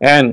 and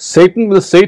Satan will say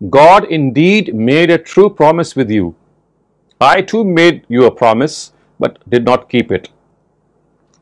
God indeed made a true promise with you, I too made you a promise but did not keep it।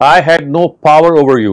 I had no power over you,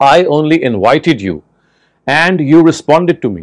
I only invited you and you responded to me,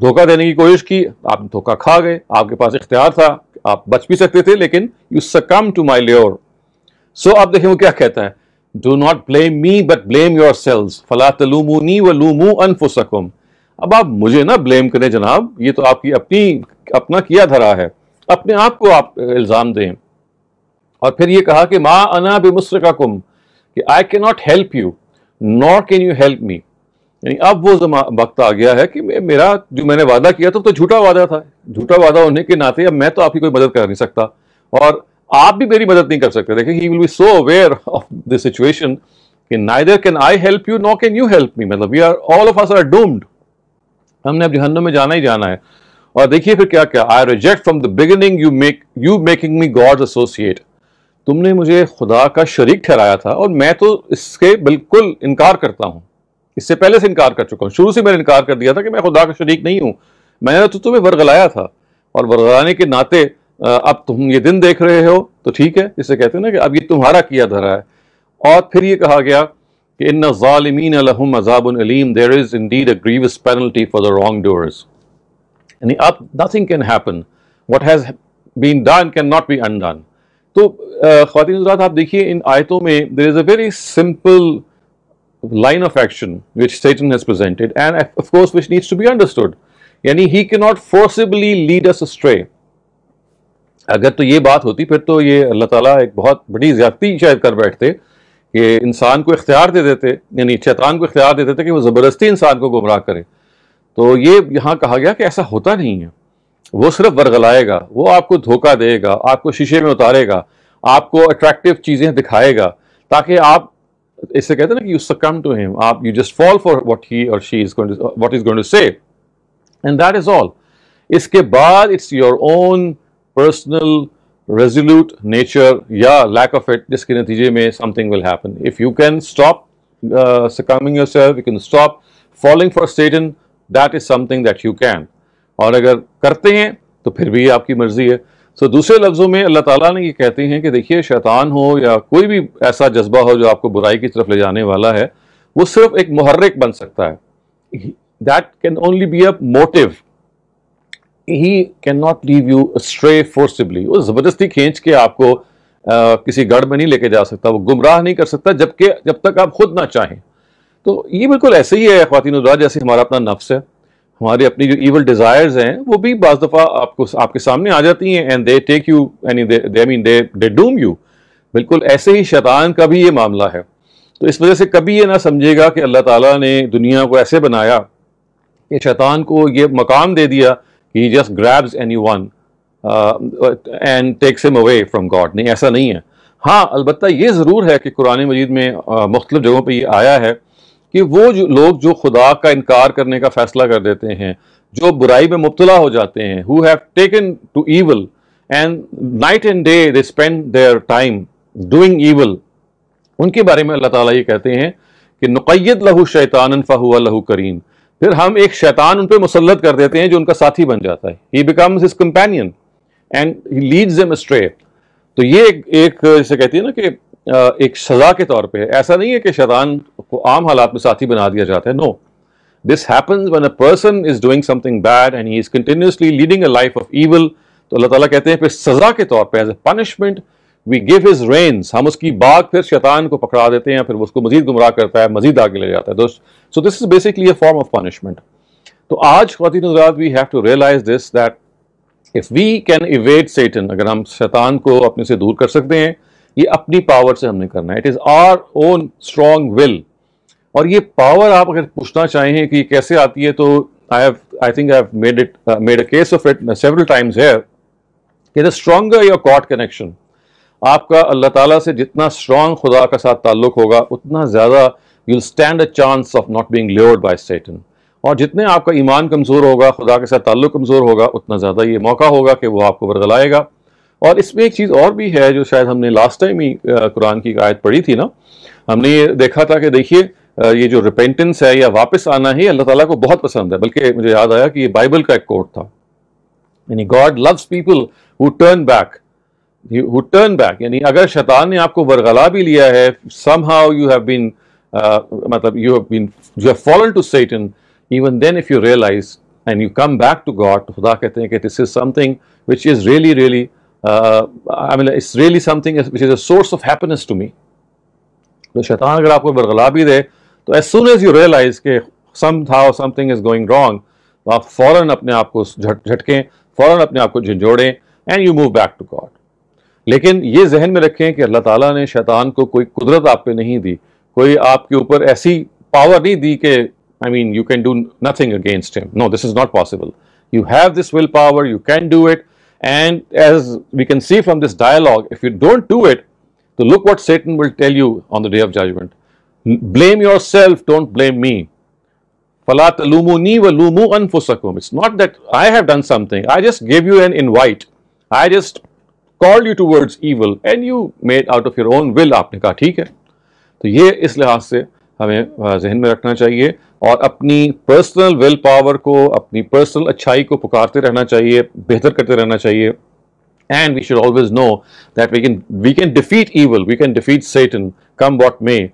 دھوکہ دینے کی کوشش کی, آپ دھوکہ کھا گئے, آپ کے پاس اختیار تھا, آپ بچ بھی سکتے تھے, لیکن you succumb to my lure. So اب دیکھیں وہ کیا کہتا ہے, do not blame me but blame yourselves فلا تلومونی ولوموا انفسکم. اب آپ مجھے نہ بلیم کریں جناب, یہ تو آپ کی اپنا کیا دھرا ہے, اپنے آپ کو آپ الزام دیں. اور پھر یہ کہا کہ ما انا بمصرخکم, کہ I cannot help you nor can you help me. یعنی اب وہ وقت آ گیا ہے کہ میرا جو میں نے وعدہ کیا تھا تو جھوٹا وعدہ تھا, جھوٹا وعدہ ہونے کے ناطے اب میں تو آپ کی کوئی مدد کر نہیں سکتا, اور آپ بھی میری مدد نہیں کر سکتے. دیکھیں he will be so aware of the situation کہ neither can I help you nor can you help me. مطلب we are all of us are doomed. ہم نے اب جہنم میں جانا ہی جانا ہے. اور دیکھیے پھر کیا کیا, I reject from the beginning you making me God's associate. تم نے مجھے خدا کا شریک ٹھہرایا تھا اور میں تو اس کے بالکل انکار کرتا ہوں, اس سے پہلے سے انکار کر چکا ہوں. شروع سے میں نے انکار کر دیا تھا کہ میں خدا کا شریک نہیں ہوں. میں نے تو تمہیں ورغلایا تھا, اور ورغلانے کے ناطے اب تم یہ دن دیکھ رہے ہو تو ٹھیک ہے, جسے کہتے ہیں نا کہ اب یہ تمہارا کیا دھرا ہے. اور پھر یہ کہا گیا کہ ان الظالمین لہم عذاب علیم, there is indeed a grievous penalty for the wrongdoers. یعنی اب nothing can happen, what has been done cannot be undone. تو خواتین حضرات آپ دیکھیے ان آیتوں میں there is a very simple line of action which Satan has presented and of course which needs to be understood. یعنی he cannot forcibly lead us astray. اگر تو یہ بات ہوتی پھر تو یہ اللہ تعالیٰ ایک بہت بڑی زیادتی شاید کر بیٹھتے کہ انسان کو اختیار دے دیتے, یعنی شیطان کو اختیار دے دیتے کہ وہ زبردستی انسان کو گمراہ کرے. تو یہ یہاں کہا گیا کہ ایسا ہوتا نہیں ہے. وہ صرف ورغلائے گا, وہ آپ کو دھوکہ دے گا, آپ کو شیشے میں اتارے گا, آپ کو اٹریکٹیو چیزیں دکھائے گا تاکہ آپ, اس سے کہتے ہیں نا کہ you succumb to him, آپ you just fall for what he or she is going to, what he's going to say, and that is all. اس کے بعد it's your own personal resolute nature یا lack of it جس کے نتیجے میں something will happen. If you can stop succumbing yourself, you can stop falling for Satan, that is something that you can. اور اگر کرتے ہیں تو پھر بھی آپ کی مرضی ہے. So دوسرے لفظوں میں اللہ تعالیٰ نے یہ کہتے ہیں کہ دیکھیے شیطان ہو یا کوئی بھی ایسا جذبہ ہو جو آپ کو برائی کی طرف لے جانے والا ہے, وہ صرف ایک محرک بن سکتا ہے. That can only be a motive. He cannot leave you astray forcibly. وہ زبردستی کھینچ کے آپ کو کسی گڑھ میں نہیں لے کے جا سکتا, وہ گمراہ نہیں کر سکتا جب تک آپ خود نہ چاہیں. تو یہ بالکل ایسے ہی ہے خواتین حضرات جیسے ہمارا اپنا نفس ہے, ہماری اپنی جو ایول ڈیزائرز ہیں وہ بھی بعض دفعہ آپ کے سامنے آ جاتی ہیں, and they take you, they doom you. بالکل ایسے ہی شیطان کا بھی یہ معاملہ ہے. تو اس وجہ سے کبھی یہ نہ سمجھے گا کہ اللہ تعالیٰ نے دنیا کو ایسے بنایا کہ شیطان کو یہ مقام دے دیا کہ he just grabs anyone and takes him away from God. نہیں, ایسا نہیں ہے. ہاں البتہ یہ ضرور ہے کہ قرآن مجید میں مختلف جگہوں پہ یہ آیا ہے کہ وہ لوگ جو خدا کا انکار کرنے کا فیصلہ کر دیتے ہیں, جو برائی میں مبتلا ہو جاتے ہیں, who have taken to evil and night and day they spend their time doing evil, ان کے بارے میں اللہ تعالیٰ یہ کہتے ہیں کہ نقید لہو شیطانا فہو لہو قرین. پھر ہم ایک شیطان ان پہ مسلط کر دیتے ہیں جو ان کا ساتھی بن جاتا ہے. He becomes his companion and he leads them astray. تو یہ ایک جیسے کہتی ہے نا کہ ایک سزا کے طور پہ, ایسا نہیں ہے کہ شیطان کو عام حالات میں ساتھی بنا دیا جاتا ہے. No, this happens when a person is doing something bad and he is continuously leading a life of evil. تو اللہ تعالیٰ کہتے ہیں پھر سزا کے طور پہ, as a punishment, we give his reins, ہم اس کی باغ پھر شیطان کو پکڑا دیتے ہیں, پھر وہ اس کو مزید گمراہ کرتا ہے, مزید آگے لے جاتا ہے. So this is basically a form of punishment. تو آج خواتین حضرات we have to realize this, that if we can evade Satan, اگر ہم شیطان کو اپنے سے دور کر سکتے ہیں, یہ اپنی پاور سے ہم نے کرنا ہے. It is our own strong will. اور یہ پاور آپ اگر پوچھنا چاہیں کہ یہ کیسے آتی ہے, تو I think I have made a case of it several times here, کہ the stronger your God connection, آپ کا اللہ تعالیٰ سے جتنا اسٹرانگ خدا کا ساتھ تعلق ہوگا اتنا زیادہ you'll stand a chance of not being lured by Satan. اور جتنے آپ کا ایمان کمزور ہوگا, خدا کے ساتھ تعلق کمزور ہوگا, اتنا زیادہ یہ موقع ہوگا کہ وہ آپ کو ورغلائے گا. اور اس میں ایک چیز اور بھی ہے جو شاید ہم نے لاسٹ ٹائم ہی قرآن کی ایک آیت پڑھی تھی نا, ہم نے یہ دیکھا تھا کہ دیکھیے یہ جو ریپینٹنس ہے یا واپس آنا ہے اللہ تعالیٰ کو بہت پسند ہے. بلکہ مجھے یاد آیا کہ یہ بائبل کا ایک کوٹ تھا, یعنی God loves people who turn back. یعنی اگر شیطان نے آپ کو ورغلا بھی لیا ہے, somehow you have been fallen to Satan, even then if you realize and you come back to God, تو خدا کہتے ہیں کہ this is something which is really I mean it's really something which is a source of happiness to me. تو شیطان اگر آپ کو برغلا بھی دے تو as soon as you realize کہ somehow something is going wrong, تو آپ فوراً اپنے آپ کو جھٹکیں, فوراً اپنے آپ کو جھنجھوڑیں and you move back to God. لیکن یہ ذہن میں رکھیں کہ اللہ تعالیٰ نے شیطان کو کوئی قدرت آپ پہ نہیں دی, کوئی آپ کے اوپر ایسی پاور نہیں دی کہ I mean you can do nothing against him. No, this is not possible. You have this willpower, you can do it, and as we can see from this dialogue, if you don't do it, so look what Satan will tell you on the day of judgment. Blame yourself, don't blame me. فَلَا تَلُومُونِي وَلُومُوا أَنفُسَكُمْ. It's not that I have done something. I just gave you an invite. I just called you towards evil and you made out of your own will. آپ نے کہا ٹھیک ہے. تو یہ اس لحاظ سے ہمیں ذہن میں رکھنا چاہیے اور اپنی پرسنل ول پاور کو, اپنی پرسنل اچھائی کو پکارتے رہنا چاہیے, بہتر کرتے رہنا چاہیے. And we should always know that we can defeat evil, we can defeat Satan, come what may.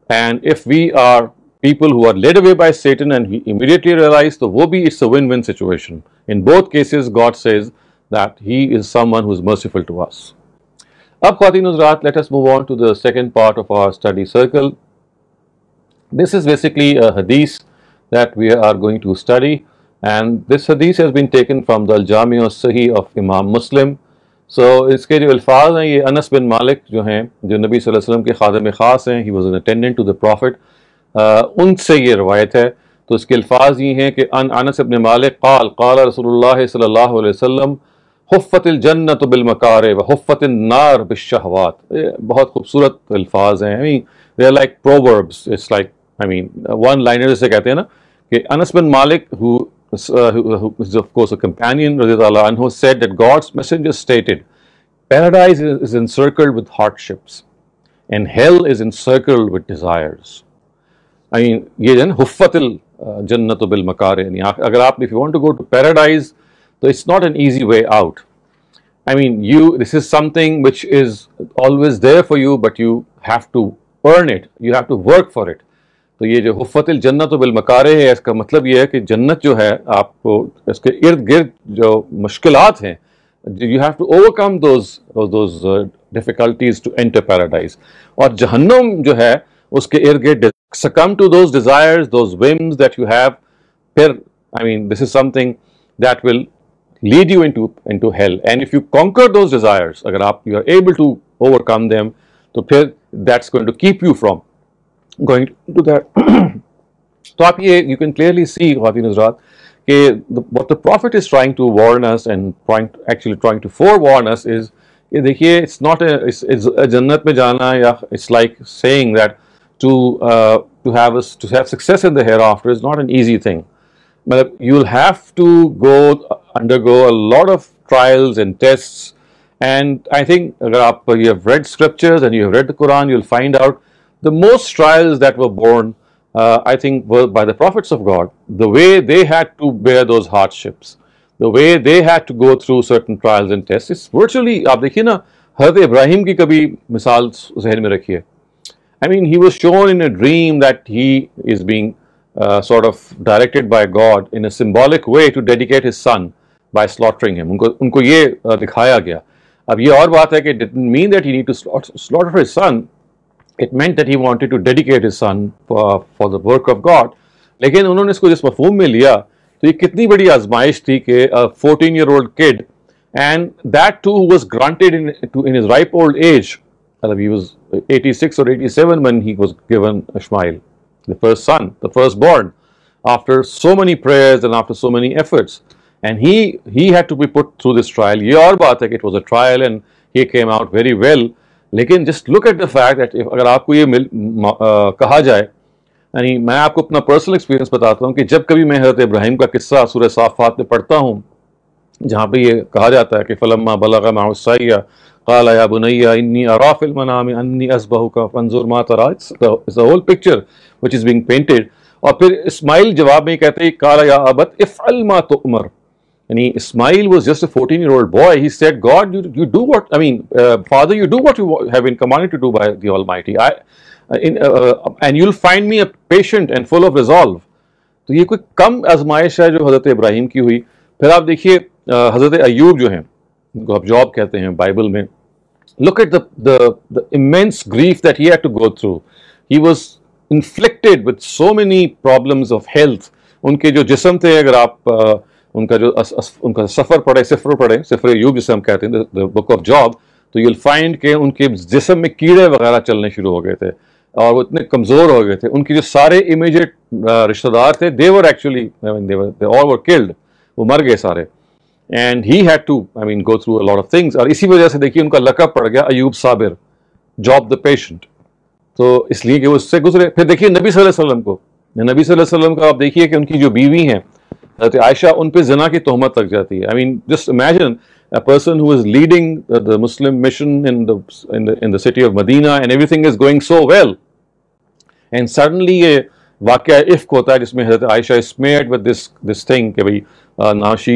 And if we are people who are led away by Satan and we immediately realize, so it's a win-win situation. In both cases, God says that He is someone who is merciful to us. Ab Khwateen Hazrat, let us move on to the second part of our study circle. This is basically a hadith that we are going to study, and this hadith has been taken from the Al-Jami' al-Sahih of Imam Muslim. So اس کے جو الفاظ ہیں, یہ انس بن مالک جو ہیں, جو نبی صلی اللہ علیہ وسلم کے خادم خاص ہیں, he was an attendant to the Prophet, ان سے یہ روایت ہے. تو اس کے الفاظ یہ ہیں کہ انس بن مالک قال قال رسول اللہ صلی اللہ علیہ وسلم حفت الجنت بالمکارہ وحفت النار بالشہوات. بہت خوبصورت الفاظ ہیں. I mean they are like proverbs. It's like I mean one liner جیسے کہتے ہیں نا, کہ انس بن مالک who is of course a companion radiyallahu anhu said that God's messenger stated, paradise is encircled with hardships and hell is encircled with desires. I mean یہ ہے نا حفت الجنت بالمکارہ, یعنی اگر آپ if you want to go to paradise, so it's not an easy way out. I mean this is something which is always there for you, but you have to earn it, you have to work for it. تو یہ جو حفت الجنت بالمکارہ ہے, اس کا مطلب یہ ہے کہ جنت جو ہے آپ کو اس کے ارد گرد جو مشکلات ہیں, you have to overcome those difficulties to enter paradise. اور جہنم جو ہے اس کے ارد گرد succumb to those desires, those whims that you have, پھر I mean this is something that will lead you into hell. And if you conquer those desires, اگر آپ you are able to overcome them, تو پھر that's going to keep you from going to that. تو آپ یہ you can clearly see خواتین حضرات کہ what the Prophet is trying to warn us and trying to forewarn us is کہ دیکھیے it's not a جنت میں جانا, یا it's like saying that to have success in the hereafter is not an easy thing. مطلب you'll have to undergo a lot of trials and tests, and I think اگر آپ you have read scriptures and you have read the Quran, you'll find out the most trials that were born, I think, were by the prophets of God. The way they had to bear those hardships, the way they had to go through certain trials and tests, it's virtually, آپ دیکھیے نا, حضرت ابراہیم کی کبھی مثال ذہن میں رکھیے. I mean, he was shown in a dream that he is being sort of directed by God in a symbolic way to dedicate his son by slaughtering him. ان کو یہ دکھایا گیا. اب یہ اور بات ہے کہ it didn't mean that he need to slaughter his son. It meant that he wanted to dedicate his son for the work of God. لیکن انہوں نے اس کو جس مفہوم میں لیا, تو یہ کتنی بڑی آزمائش تھی کہ 14-year-old kid, and that too was granted in his ripe old age. He was 86 or 87 when he was given Ishmael, the first son, the firstborn, after so many prayers and after so many efforts. And he had to be put through this trial. یہ اور بات ہے کہ it was a trial and he came out very well. لیکن just look at the fact that اگر آپ کو یہ کہا جائے, یعنی میں آپ کو اپنا پرسنل ایکسپیرینس بتاتا ہوں کہ جب کبھی میں حضرت ابراہیم کا قصہ سورہ صافات میں پڑھتا ہوں, جہاں پہ یہ کہا جاتا ہے کہ فلما بلغ معه السعي قال يا بني إني أرى في المنام أني أذبحك فانظر ما ترى. It's a whole picture which is being painted. اور پھر اسماعیل جواب میں کہتے ہیں قال يا أبت افعل ما تؤمر. یعنی Ismail was just a 14-year-old boy. He said, God, you do what, Father, you do what you have been commanded to do by the Almighty. And you'll find me a patient and full of resolve. تو یہ کوئی کم آزمائش ہے جو حضرت ابراہیم کی ہوئی. پھر آپ دیکھیے حضرت ایوب جو ہیں، ان کو آپ جاب کہتے ہیں بائبل میں. Look at the immense grief that he had to go through. He was inflicted with so many problems of health. ان کے جو جسم تھے، اگر آپ ان کا سفر پڑھیں، سفر ایوب جسے ہم کہتے ہیں، the book of Job, تو you'll find کہ ان کے جسم میں کیڑے وغیرہ چلنے شروع ہو گئے تھے اور وہ اتنے کمزور ہو گئے تھے. ان کے جو سارے امیجیٹ رشتہ دار تھے they were actually, they all were killed. وہ مر گئے سارے. And he had to, go through a lot of things. اور اسی وجہ سے دیکھیے ان کا لقب پڑ گیا ایوب صابر، جاب the patient. تو اس لیے کہ وہ اس سے گزرے. پھر دیکھیے نبی صلی اللہ علیہ وسلم کو، نبی صلی اللہ علیہ وسلم کا آپ دیکھیے کہ ان کی جو بیوی ہیں حضرت عائشہ، ان پہ زنا کی تہمت لگ جاتی ہے. Just imagine a person who is leading the Muslim mission in the city of Medina and everything is going so well, and suddenly یہ واقعہ افک ہوتا ہے جس میں حضرت عائشہ is smeared with this thing کہ بھائی now she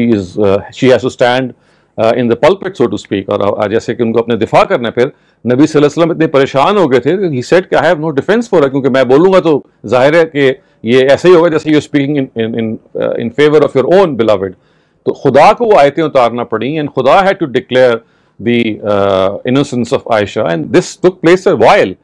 has to stand in the pulpit, so to speak. اور جیسے کہ ان کو اپنے دفاع کرنا ہے. پھر نبی صلی اللہ علیہ وسلم اتنے پریشان ہو گئے تھے. He said کہ I have no defense for her، کیونکہ میں بولوں گا تو ظاہر ہے کہ یہ ایسے ہی ہوگا جیسے you're speaking in favor of your own beloved. تو خدا کو وہ آیتیں اتارنا پڑیں and خدا had to declare the innocence of Aisha, and this took place a while.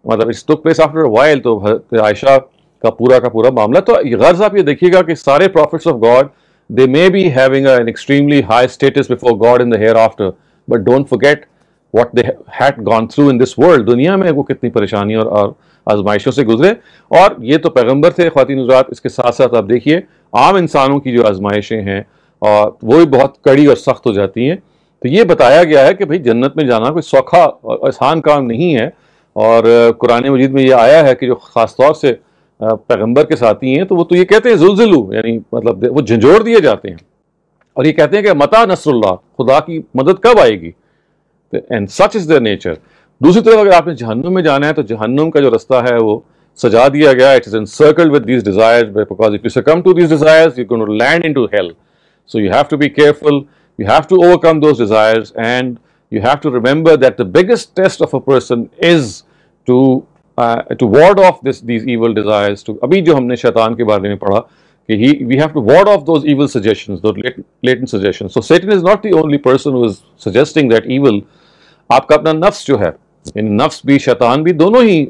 it took place after a while. تو عائشہ کا پورا معاملہ. تو غرض آپ یہ دیکھیے گا کہ سارے prophets of God, they may be having an extremely high status before God in the hereafter, but don't forget what they had gone through in this world. دنیا میں وہ کتنی پریشانیوں اور آزمائشوں سے گزرے. اور یہ تو پیغمبر تھے خواتین حضرات. اس کے ساتھ ساتھ آپ دیکھیے عام انسانوں کی جو آزمائشیں ہیں اور وہ بھی بہت کڑی اور سخت ہو جاتی ہیں. تو یہ بتایا گیا ہے کہ بھئی جنت میں جانا کوئی سوکھا اور آسان کام نہیں ہے. اور قرآن مجید میں یہ آیا ہے کہ جو خاص طور سے پیغمبر کے ساتھی ہیں تو وہ تو یہ کہتے ہیں زلزلو، یعنی مطلب وہ جھنجھوڑ دیے جاتے ہیں اور یہ کہتے ہیں کہ متى نصر اللہ، خدا کی مدد کب آئے گی. And such is their nature. دوسری طرف اگر آپ نے جہنم میں جانا ہے تو جہنم کا جو رستہ ہے وہ سجا دیا گیا. It is encircled with these desires, because if you succumb to these desires you're going to land into hell. So you have to be careful, you have to overcome those desires, and you have to remember that the biggest test of a person is to ward off these evil desires. ابھی جو ہم نے شیطان کے بارے میں پڑھا کہ we have to ward off those evil suggestions, those latent suggestions. So Satan is not the only person who is suggesting that evil. آپ کا اپنا نفس جو ہے، نفس بھی شیطان بھی دونوں ہی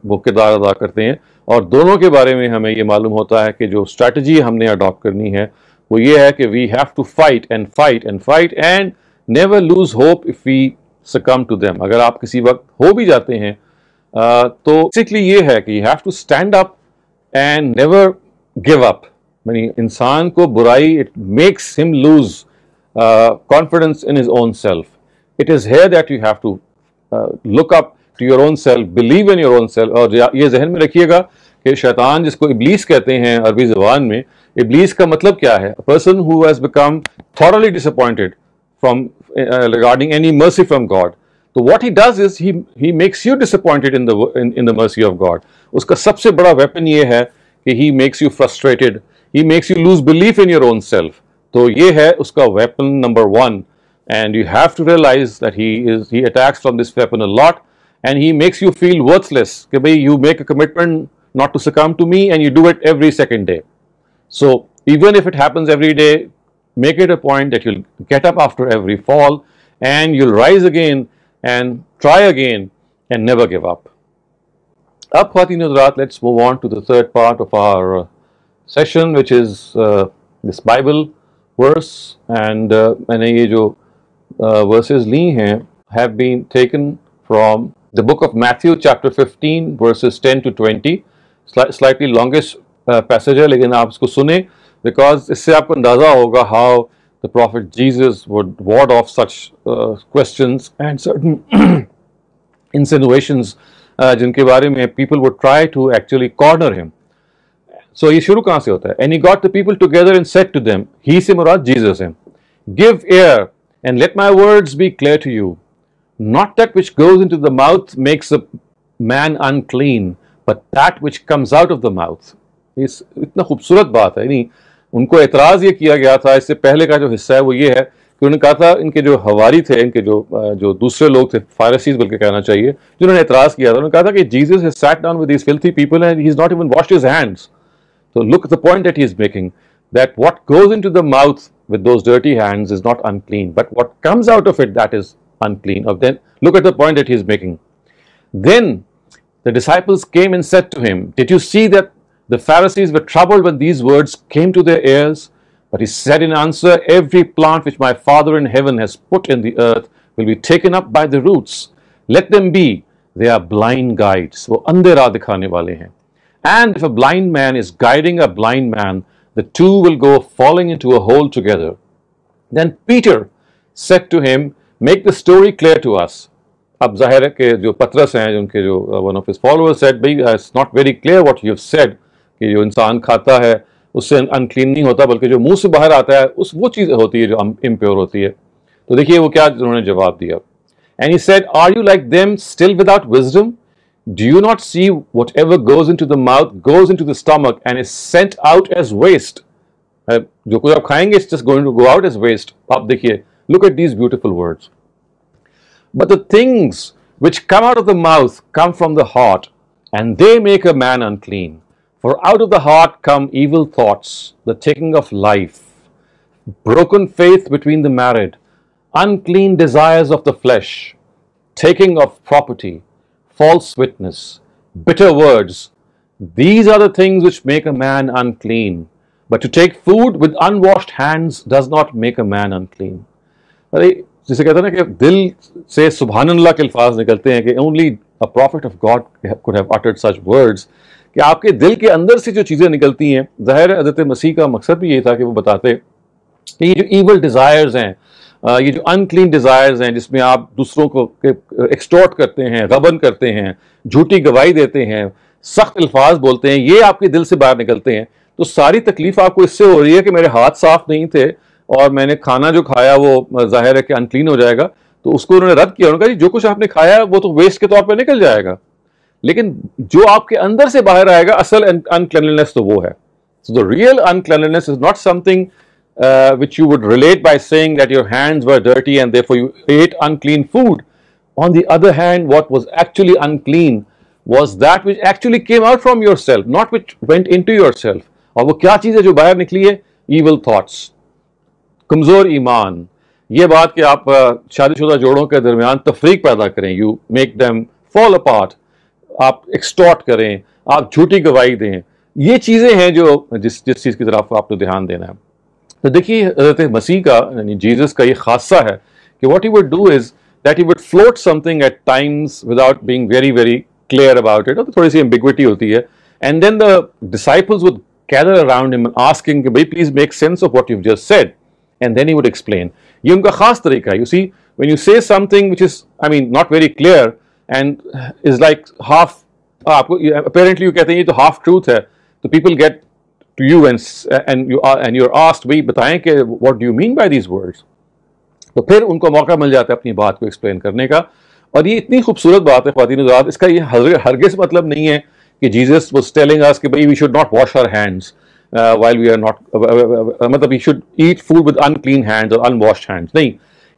وہ کردار ادا کرتے ہیں. اور دونوں کے بارے میں ہمیں یہ معلوم ہوتا ہے کہ جو اسٹریٹجی ہم نے اڈاپٹ کرنی ہے وہ یہ ہے کہ we have to fight and fight and fight and never lose hope if we succumb to them. اگر آپ کسی وقت ہو بھی جاتے ہیں تو بیسکلی یہ ہے کہ you have to stand up and never give up. یعنی انسان کو برائی it makes him lose confidence in his own self. It is here that you have to look up to your own self, believe in your own self. اور یہ ذہن میں رکھیے گا کہ شیطان جس کو ابلیس کہتے ہیں عربی زبان میں، ابلیس کا مطلب کیا ہے؟ A person who has become thoroughly disappointed from regarding any mercy from God. So what he does is he makes you disappointed in the mercy of God. اس کا سب سے بڑا weapon یہ ہے کہ he makes you frustrated, he makes you lose belief in your own self. تو یہ ہے اس کا weapon number one. And you have to realize that he attacks from this weapon a lot, and he makes you feel worthless. کہ بھئی you make a commitment not to succumb to me and you do it every second day. So even if it happens every day, make it a point that you'll get up after every fall and you'll rise again and try again and never give up. Ab Khawateen Hazrat, let's move on to the third part of our session, which is this Bible verse. And میں نے یہ جو verses لی ہیں have been taken from the book of Matthew chapter 15 verses 10 to 20. Slightly longest passage ہے لیکن آپ اس کو سنیں because اس سے آپ کو اندازہ ہوگا how the prophet Jesus would ward off such questions and certain insinuations جن کے بارے میں people would try to actually corner him. So یہ شروع کہاں سے ہوتا ہے؟ And he got the people together and said to them, he سے مراد Jesus ہیں, give ear and let my words be clear to you. Not that which goes into the mouth makes a man unclean, but that which comes out of the mouth. اتنا خوبصورت بات ہے. یعنی ان کو اعتراض یہ کیا گیا تھا. اس سے پہلے کا جو حصہ ہے وہ یہ ہے کہ انہوں نے کہا تھا ان کے جو حواری تھے, ان کے جو دوسرے لوگ تھے, فارسیز بلکہ کہنا چاہیے, جنہوں نے اعتراض کیا تھا, انہوں نے کہا تھا کہ Jesus has sat down with these filthy people and he's not even washed his hands. So look at the point that he is making, that what goes into the mouth with those dirty hands is not unclean, but what comes out of it, that is unclean. Then look at the point that he is making. Then the disciples came and said to him, did you see that the Pharisees were troubled when these words came to their ears? But he said in answer, every plant which my Father in heaven has put in the earth will be taken up by the roots. Let them be. They are blind guides. وہ اندھے راہ دکھانے والے ہیں. And if a blind man is guiding a blind man, the two will go falling into a hole together. Then Peter said to him, make the story clear to us. اب ظاہر ہے کہ جو پطرس ہیں ان کے جو one of his followers said, it's not very clear what you have said, کہ جو انسان کھاتا ہے اس سے انکلین نہیں ہوتا بلکہ جو منہ سے باہر آتا ہے وہ چیز ہوتی ہے جو امپیور ہوتی ہے. تو دیکھیے وہ کیا انہوں نے جواب دیا. And he said, are you like them, still without wisdom? Do you not see whatever goes into the mouth goes into the stomach and is sent out as waste? جو کچھ آپ کھائیں گے it's just going to go out as waste. آپ دیکھیے, look at these beautiful words. But the things which come out of the mouth come from the heart, and they make a man unclean. For out of the heart come evil thoughts, the taking of life, broken faith between the married, unclean desires of the flesh, taking of property, false witness, bitter words. These are the things which make a man unclean. But to take food with unwashed hands does not make a man unclean. جسے کہتے ہیں نا کہ دل سے سبحان اللہ کے الفاظ نکلتے ہیں کہ only a prophet of God could have uttered such words, کہ آپ کے دل کے اندر سے جو چیزیں نکلتی ہیں. ظاہر حضرت مسیح کا مقصد بھی یہ تھا کہ وہ بتاتے کہ یہ جو ایول ڈیزائرز ہیں, یہ جو انکلین ڈیزائرز ہیں جس میں آپ دوسروں کو ایکسٹورٹ کرتے ہیں, غبن کرتے ہیں, جھوٹی گواہی دیتے ہیں, سخت الفاظ بولتے ہیں, یہ آپ کے دل سے باہر نکلتے ہیں. تو ساری تکلیف آپ کو اس سے ہو رہی ہے کہ میرے ہاتھ صاف نہیں تھے اور میں نے کھانا جو کھایا وہ ظاہر ہے کہ انکلین ہو جائے گا. تو اس کو انہوں نے رد کیا, انہوں نے کہا جی جو کچھ آپ نے کھایا وہ تو ویسٹ کے طور پہ نکل جائے گا, لیکن جو آپ کے اندر سے باہر آئے گا اصل انکلینلنس تو وہ ہے. So the real uncleanliness is not something which you would relate by saying that your hands were dirty and therefore you ate unclean food. On the other hand, what was actually unclean was that which actually came out from yourself, not which went into yourself. اور وہ کیا چیز ہے جو باہر نکلی ہے؟ Evil thoughts, کمزور ایمان. یہ بات کہ آپ شادی شدہ جوڑوں کے درمیان تفریق پیدا کریں, you make them fall apart, آپ ایکسٹورٹ کریں, آپ جھوٹی گواہی دیں, یہ چیزیں ہیں جو جس چیز کی طرف آپ کو دھیان دینا ہے. تو دیکھیے حضرت مسیح کا یعنی جیزس کا یہ خاصہ ہے کہ what he would do is that he would float something at times without being very very clear about it, اور تھوڑی سی ایمبیگوٹی ہوتی ہے. And then the disciples would gather around him and asking, please make sense of what you've just said, and then he would explain. یہ ان کا خاص طریقہ ہے. You see, when you say something which is, not very clear and is like half, apparently you کہتے ہیں یہ تو half truth ہے, so people get to you and you're asked, بھائی بتائیں کہ what do you mean by these words. تو پھر ان کو موقع مل جاتا ہے اپنی بات کو ایکسپلین کرنے کا. اور یہ اتنی خوبصورت بات ہے خواتین حضرات, اس کا یہ ہرگز مطلب نہیں ہے کہ Jesus was telling us کہ بھائی we should not wash our hands while we are not, مطلب we should eat food with unclean hands or unwashed hands. نہیں,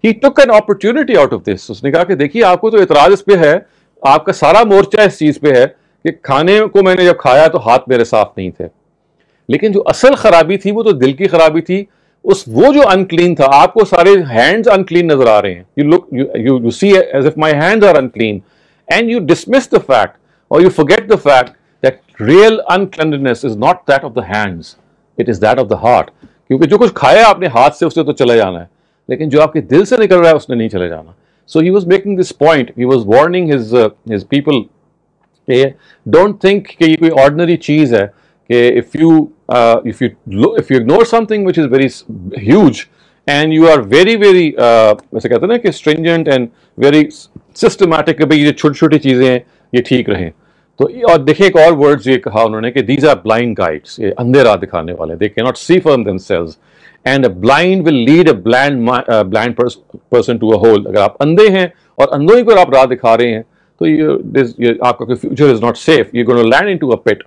he took an opportunity out of this. اس نے کہا کہ دیکھیے آپ کو تو اعتراض اس پہ ہے, آپ کا سارا مورچہ اس چیز پہ ہے کہ کھانے کو میں نے جب کھایا تو ہاتھ میرے صاف نہیں تھے, لیکن جو اصل خرابی تھی وہ تو دل کی خرابی تھی. وہ جو انکلین تھا, آپ کو سارے ہینڈز انکلین نظر آ رہے ہیں, you see as if my hands are unclean, and you dismiss the fact or you forget the fact that real uncleanliness is not that of the hands, it is that of the heart. کیونکہ جو کچھ کھایا آپ نے ہاتھ سے, اس سے تو چلے جانا ہے, لیکن جو آپ کے دل سے نکل رہا ہے اس نے نہیں چلے جانا. So he was making this point, he was warning his people, don't think کہ یہ کوئی ordinary چیز ہے کہ if you ignore something which is very huge and you are very very ویسے کہتے ہیں نا کہ stringent and very systematic کہ بھئی یہ چھوٹی چھوٹی چیزیں ہیں یہ ٹھیک رہیں. تو اور دیکھیں ایک اور ورڈز یہ کہا انہوں نے کہ these are blind guides, یہ اندھے راہ دکھانے والے, they cannot see for themselves, and a blind will lead a blind person to a hole. اگر آپ اندھے ہیں اور اندھوں ہی کو آپ راہ دکھا رہے ہیں تو آپ کا future is not safe, you're going to land into a pit.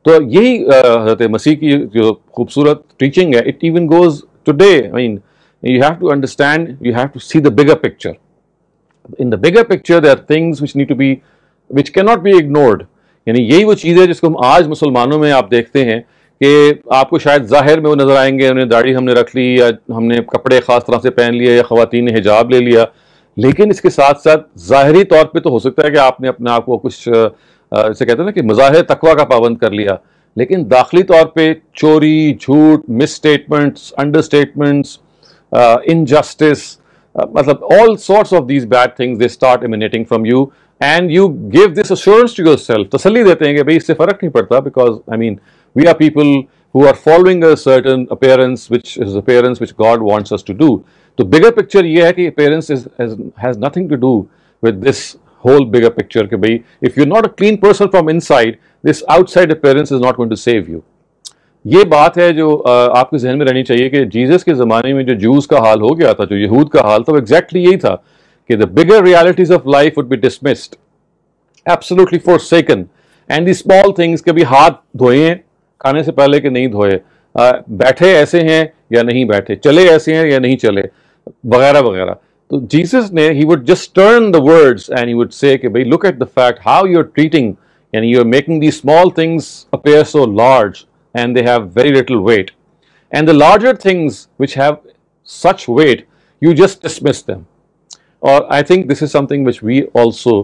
تو یہی حضرت مسیح کی جو خوبصورت ٹیچنگ ہے, it even goes today. You have to understand, you have to see the bigger picture. In the bigger picture there are things which cannot be ignored. یعنی یہی وہ چیز ہے جس کو ہم آج مسلمانوں میں آپ دیکھتے ہیں کہ آپ کو شاید ظاہر میں وہ نظر آئیں گے, انہیں داڑھی ہم نے رکھ لی, یا ہم نے کپڑے خاص طرح سے پہن لیے, یا خواتین نے حجاب لے لیا, لیکن اس کے ساتھ ساتھ ظاہری طور پہ تو ہو سکتا ہے کہ آپ نے اپنے آپ کو کچھ اسے کہتے ہیں نا کہ مظاہر تقویٰ کا پابند کر لیا, لیکن داخلی طور پہ چوری, جھوٹ, مس اسٹیٹمنٹس, انڈر اسٹیٹمنٹس, انجسٹس, مطلب all sorts of these bad things they start emanating from you, and you give this assurance to yourself, تسلی دیتے ہیں کہ بھئی اس سے فرق نہیں پڑتا, because I mean we are people who are following a certain appearance which is appearance which God wants us to do. تو bigger picture یہ ہے کہ appearance has nothing to do with this whole bigger picture کہ بھئی if you're not a clean person from inside, this outside appearance is not going to save you. یہ بات ہے جو آپ کے ذہن میں رہنی چاہیے کہ جیزس کے زمانے میں جو جوز کا حال ہو گیا تھا, جو یہود کا حال تھا, وہ ایگزیکٹلی یہی تھا کہ the bigger realities of life would be dismissed, absolutely forsaken, and the small things کہ بھی ہاتھ دھوئے ہیں کھانے سے پہلے کہ نہیں دھوئے, بیٹھے ایسے ہیں یا نہیں بیٹھے, چلے ایسے ہیں یا نہیں چلے, وغیرہ وغیرہ. تو جیسس نے he would just turn the words and he would say کہ بھئی look at the fact how you're treating and you're making these small things appear so large and they have very little weight, and the larger things which have such weight you just dismiss them. Or I think this is something which we also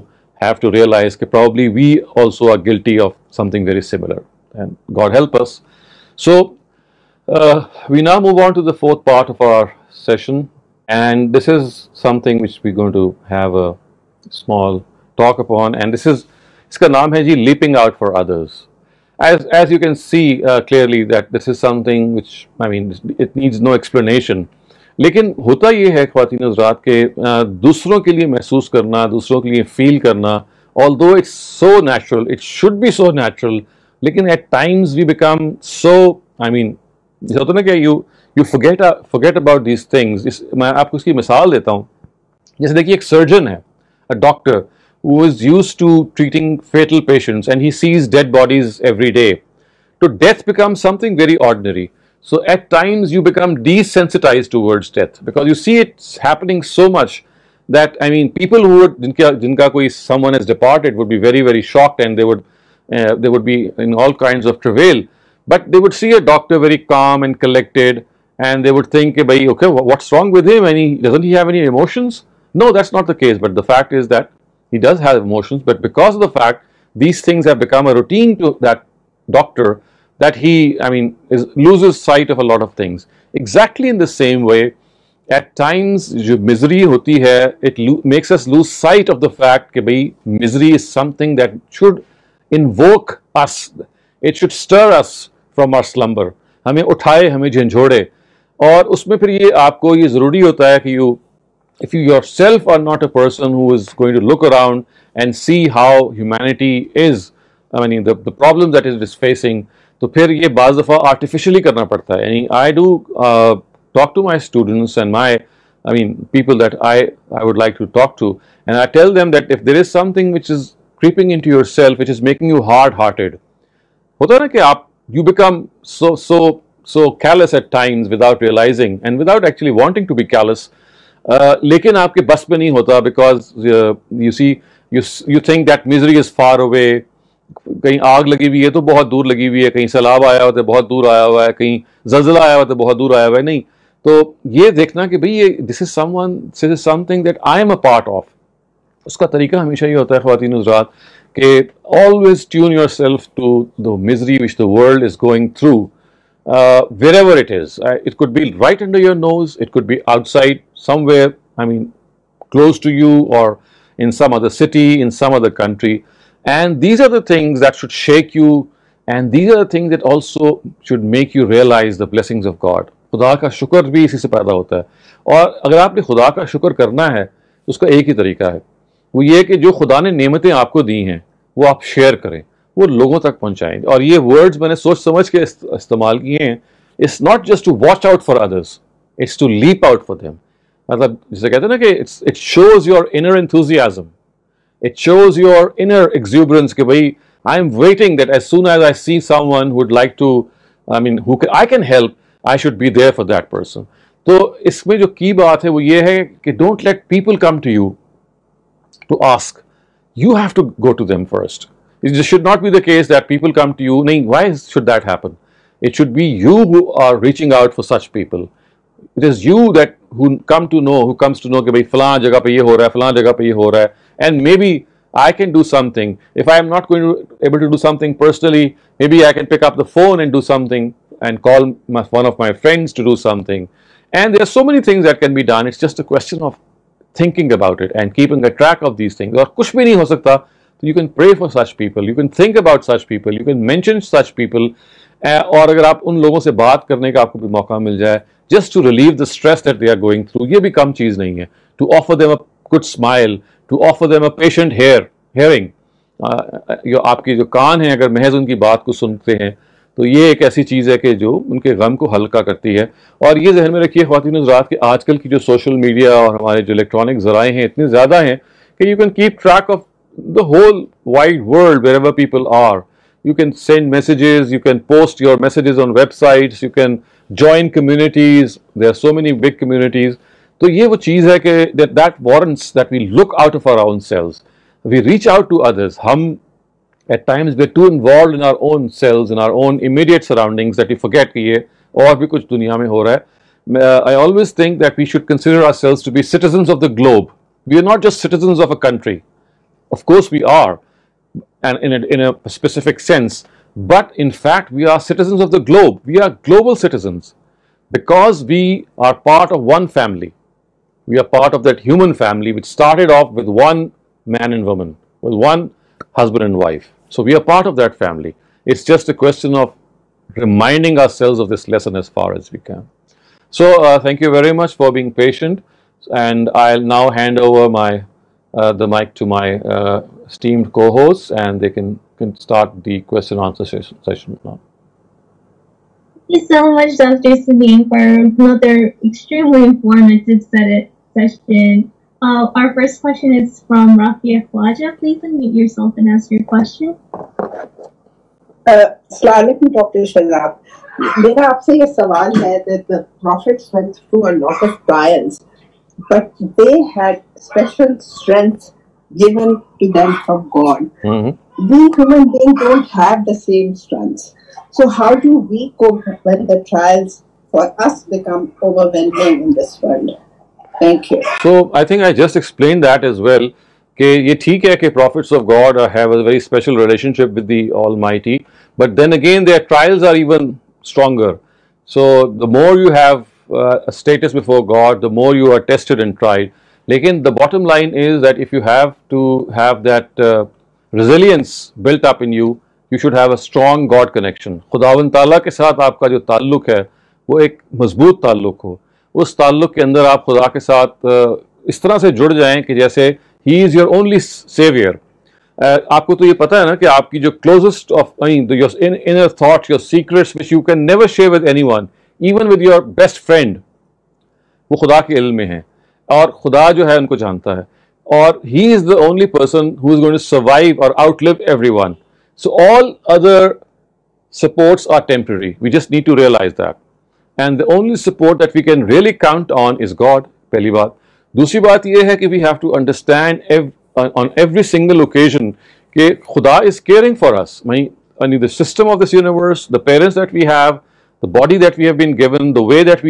have to realize that probably we also are guilty of something very similar, and God help us. So we now move on to the fourth part of our session, and this is something which we're going to have a small talk upon, and this is, iska naam hai ji, leaping out for others. As you can see clearly that this is something which, I mean, it needs no explanation. لیکن ہوتا یہ ہے خواتین حضرات کہ دوسروں کے لیے محسوس کرنا, دوسروں کے لیے فیل کرنا, although it's so natural, it should be so natural, لیکن at times we become so, I mean, جیسا ہوتا نا کہ you forget about these things. میں آپ کو اس کی مثال دیتا ہوں. جیسے دیکھیے ایک سرجن ہے, a doctor who is used to treating fatal patients and he sees dead bodies every day. So death becomes something very ordinary. So at times you become desensitized towards death because you see it's happening so much that, I mean, people who would, jinka koi someone has departed would be very, very shocked, and they would be in all kinds of travail. But they would see a doctor very calm and collected, and they would think, okay, what's wrong with him? Doesn't he have any emotions? No, that's not the case. But the fact is that he does have emotions, but because of the fact these things have become a routine to that doctor, that he, I mean, loses sight of a lot of things. Exactly in the same way, at times jo misery hoti hai, it makes us lose sight of the fact that misery is something that should invoke us. It should stir us from our slumber. ہمیں اٹھائے, ہمیں جھنجھوڑے. اور اس میں پھر یہ آپ کو یہ ضروری ہوتا ہے کہ if you yourself are not a person who is going to look around and see how humanity is, I mean, the problems that it is facing, تو پھر یہ بعض دفعہ artificially کرنا پڑتا ہے. یعنی I do talk to my students and I mean, people that I would like to talk to, and I tell them that if there is something which is creeping into yourself, which is making you hard-hearted, ہوتا ہے نا کہ آپ you become so callous at times without realizing and without actually wanting to be callous. لیکن آپ کے بس میں نہیں ہوتا because you see you think that misery is far away. کہیں آگ لگی ہوئی ہے تو بہت دور لگی ہوئی ہے, کہیں سیلاب آیا ہوا ہے بہت دور آیا ہوا ہے, کہیں زلزلہ آیا ہوا ہے بہت دور آیا ہوا ہے. نہیں, تو یہ دیکھنا کہ بھئی یہ this is something that I am a part of. اس کا طریقہ ہمیشہ یہ ہوتا ہے خواتین حضرات کہ always tune yourself to the misery which the world is going through. Wherever it is, it could be right under your nose, it could be outside somewhere, I mean, close to you, or in some other city, in some other country. And these are the things that should shake you, and these are the things that also should make you realize the blessings of God. خدا کا شکر بھی اسی سے پیدا ہوتا ہے. اور اگر آپ نے خدا کا شکر کرنا ہے تو اس کا ایک ہی طریقہ ہے, وہ یہ کہ جو خدا نے نعمتیں آپ کو دی ہیں وہ آپ شیئر کریں, وہ لوگوں تک پہنچائیں. اور یہ ورڈز میں نے سوچ سمجھ کے استعمال کیے ہیں. It's not just to watch out for others, it's to leap out for them. مطلب جسے کہتے ہیں نا کہ it shows your inner enthusiasm, it shows your inner exuberance کہ بھئی I'm waiting that as soon as I see someone who would like to, I mean, I can help, I should be there for that person. تو اس میں جو کی بات ہے وہ یہ ہے کہ don't let people come to you to ask. You have to go to them first. It should not be the case that people come to you. نہیں, why should that happen? It should be you who are reaching out for such people. It is you that who comes to know کہ بھائی فلاں جگہ پہ یہ ہو رہا ہے, فلاں جگہ پہ یہ ہو رہا ہے, and maybe I can do something. If I am not able to do something personally, maybe I can pick up the phone and do something and call one of my friends to do something. And there are so many things that can be done. It's just a question of thinking about it and keeping a track of these things. اور کچھ بھی نہیں ہو سکتا تو you can pray for such people, you can think about such people, you can mention such people. اور اگر آپ ان لوگوں سے بات کرنے کا آپ کو بھی موقع مل جائے just to relieve the stress that they are going through, یہ بھی کم چیز نہیں ہے. To offer them a good smile, to offer them a patient hearing. آپ کے جو کان ہیں اگر محض ان کی بات کو سنتے ہیں تو یہ ایک ایسی چیز ہے کہ جو ان کے غم کو ہلکا کرتی ہے. اور یہ ذہن میں رکھیے خواتین حضرات کہ آج کل کی جو سوشل میڈیا اور ہمارے جو الیکٹرانک ذرائع ہیں اتنے زیادہ ہیں کہ you can keep track of the whole wide world wherever people are. You can send messages, you can post your messages on websites, you can join communities. There are so many big communities. تو یہ وہ چیز ہے کہ that warrants that we look out of our own selves. We reach out to others. ہم at times we're too involved in our own selves, in our own immediate surroundings that we forget کہ یہ اور بھی کچھ دنیا میں ہو رہا ہے. I always think that we should consider ourselves to be citizens of the globe. We are not just citizens of a country. Of course we are, and in a specific sense, but in fact we are citizens of the globe. We are global citizens because we are part of one family. We are part of that human family which started off with one man and woman, with one husband and wife. So we are part of that family. It's just a question of reminding ourselves of this lesson as far as we can. So thank you very much for being patient, and I'll now hand over the mic to my esteemed co-hosts, and they can start the question answer session now. Thank you so much, Dr. Salim, for another extremely informative session. Our first question is from Rafia Khwaja. Please unmute yourself and ask your question. Assalamu alaikum, Dr. Shazab. میرا آپ سے یہ سوال ہے that the prophets went through a lot of trials, but they had special strength given to them from God. Mm-hmm. We human beings don't have the same strength. So how do we cope when the trials for us become overwhelming in this world? Thank you. So I think I just explained that as well. کہ یہ ٹھیک ہے کہ prophets of God have a very special relationship with the Almighty, but then again their trials are even stronger. So the more you have a status before God, the more you are tested and tried. Lekin the bottom line is that if you have to have that resilience built up in you, you should have a strong God connection. خداوند تعالیٰ کے ساتھ آپ کا جو تعلق ہے وہ ایک مضبوط تعلق ہو. اس تعلق کے اندر آپ خدا کے ساتھ اس طرح سے جڑ جائیں کہ جیسے He is your only savior. آپ کو تو یہ پتہ ہے نا کہ آپ کی جو closest of your inner thoughts, your secrets which you can never share with anyone, even with your best friend, وہ خدا کے علم میں ہیں اور خدا جو ہے ان کو جانتا ہے. اور He is the only person who is going to survive or outlive everyone. So all other supports are temporary. We just need to realize that. And the only support that we can really count on is God. پہلی بات. دوسری بات یہ ہے کہ we have to understand on every single occasion کہ خدا is caring for us. The system of this universe, the parents that we have, the body that we have been given, the way that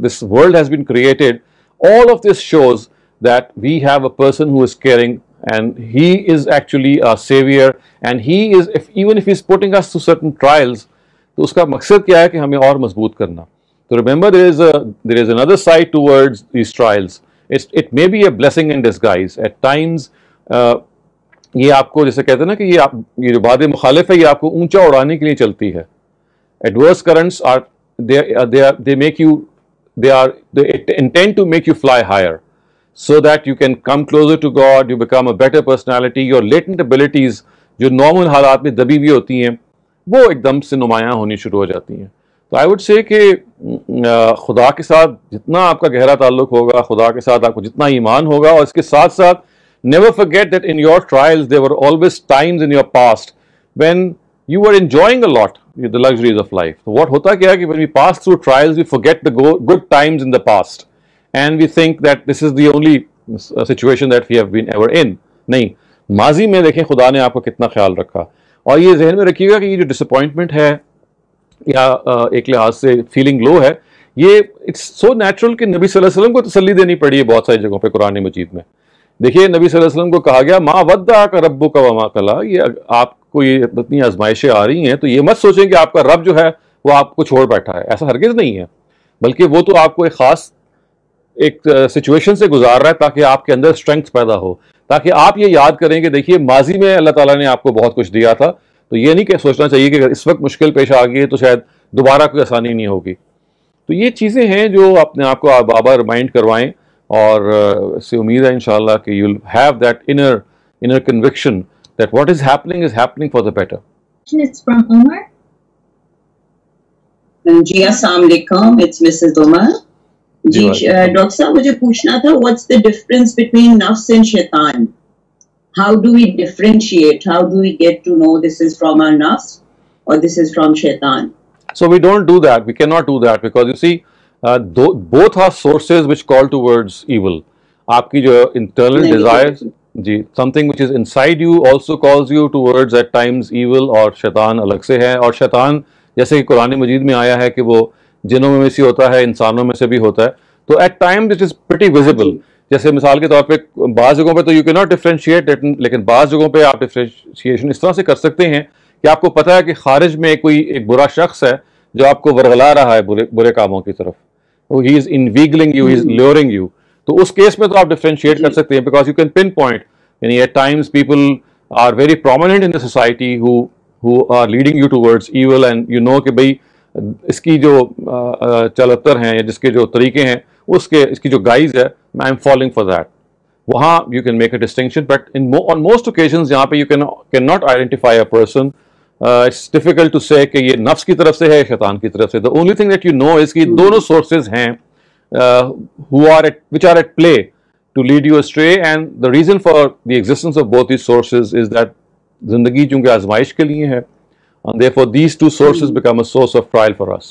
this world has been created, all of this shows that we have a person who is caring, and He is actually our savior, and He is, even if He's putting us through certain trials, تو اس کا مقصد کیا ہے کہ ہمیں اور مضبوط کرنا. So remember there is another side towards these trials. It may be a blessing in disguise. At times یہ آپ کو جیسے کہتے ہیں نا کہ یہ جو باد مخالف ہے یہ آپ کو اونچا اڑانے کے لیے چلتی ہے. Adverse currents are they intend to make you fly higher so that you can come closer to God, you become a better personality, your latent abilities جو normal حالات میں دبی ہوئی ہوتی ہیں وہ ایک دم سے نمایاں ہونی شروع ہو جاتی ہیں. تو آئی وڈ سے کہ خدا کے ساتھ جتنا آپ کا گہرا تعلق ہوگا, خدا کے ساتھ آپ کو جتنا ایمان ہوگا, اور اس کے ساتھ ساتھ never forget that in your trials there were always times in your past when you were enjoying a lot the luxuries of life. So what ہوتا کیا ہے کہ when we pass through trials we forget the good times in the past and we think that this is the only situation that we have been ever in. نہیں, ماضی میں دیکھیں خدا نے آپ کا کتنا خیال رکھا. اور یہ ذہن میں رکھیے گا کہ یہ جو ڈسپوائنٹمنٹ ہے یا ایک لحاظ سے فیلنگ لو ہے, یہ اٹس سو نیچرل کہ نبی صلی اللہ علیہ وسلم کو تسلی دینی پڑی ہے بہت ساری جگہوں پہ قرآن مجید میں. دیکھیے نبی صلی اللہ علیہ وسلم کو کہا گیا ما ودعک ربک وما قلی, یہ آپ کو یہ اتنی آزمائشیں آ رہی ہیں تو یہ مت سوچیں کہ آپ کا رب جو ہے وہ آپ کو چھوڑ بیٹھا ہے, ایسا ہرگز نہیں ہے, بلکہ وہ تو آپ کو ایک خاص ایک سچویشن سے گزار رہا ہے تاکہ آپ کے اندر اسٹرینگتھ پیدا ہو, تاکہ آپ یہ یاد کریں کہ دیکھیے ماضی میں اللہ تعالیٰ نے آپ کو بہت کچھ دیا تھا, تو یہ نہیں کہ سوچنا چاہیے کہ اگر اس وقت مشکل پیش آ گئی ہے تو شاید دوبارہ کوئی آسانی نہیں ہوگی. تو یہ چیزیں ہیں جو اپنے آپ کو بار بار ریمائنڈ کروائیں, اور اس سے امید ہے انشاءاللہ کہ you will have that inner connection that what is happening for the better. It's from Omar. جی السلام علیکم, اٹس مسز عمر. جی ڈاکٹر صاحب مجھے پوچھنا تھا, what's the difference between nafs and shaitan? How do we differentiate? How do we get to know this is from our nafs or this is from shaitan? So we don't do that. We cannot do that because you see, both are sources which call towards evil. Aapki jo internal desires, ji, something which is inside you also calls you towards at times evil, اور shaitan alag se hai. اور shaitan جیسے کہ قرآن مجید میں آیا ہے کہ وہ جنوں میں سے ہوتا ہے, انسانوں میں سے بھی ہوتا ہے, تو at times it is pretty visible. جیسے مثال کے طور پہ بعض جگہوں پہ تو یو کی ناٹ ڈفرینشیٹ, لیکن بعض جگہوں پہ آپ ڈفرینشیشن اس طرح سے کر سکتے ہیں کہ آپ کو پتہ ہے کہ خارج میں کوئی ایک برا شخص ہے جو آپ کو ورغلا رہا ہے برے کاموں کی طرف, ہی از انویگلنگ you, he is levelling you. تو اس کیس میں تو آپ ڈفرینشیٹ کر سکتے ہیں because you can pinpoint, یعنی at times people are very prominent in the society who are leading you towards evil, and you know کہ بھئی اس کی جو چلتر ہیں یا جس کے جو طریقے ہیں اس کی جو گائز ہے, I am falling for that. وہاں you can make a distinction, but on most occasions جہاں پہ you cannot identify a person, it's difficult to say کہ یہ نفس کی طرف سے ہے شیطان کی طرف سے. The only thing that you know is کہ دونوں sources ہیں which are at play to lead you astray, and the reason for the existence of both these sources is that زندگی چونکہ آزمائش کے لیے ہے, and therefore these two sources become a source of trial for us.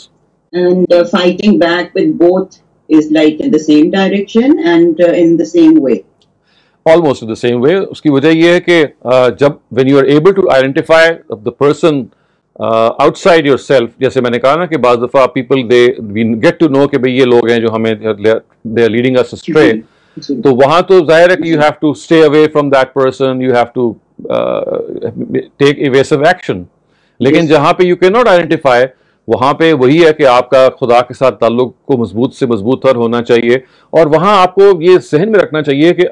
And fighting back with both is like in the same direction and in the same way. Almost in the same way. اس کی وجہ یہ ہے کہ جب when you are able to identify the person outside yourself, جیسے میں نے کہا نا کہ بعض دفعہ people we get to know کہ بھئی یہ لوگ ہیں جو ہمیں they are leading us astray, تو وہاں تو ظاہر ہے کہ you have to stay away from that person, you have to take evasive action. لیکن جہاں پہ you cannot identify, وہاں پہ وہی ہے کہ آپ کا خدا کے ساتھ تعلق کو مضبوط سے مضبوط تر ہونا چاہیے, اور وہاں آپ کو یہ ذہن میں رکھنا چاہیے کہ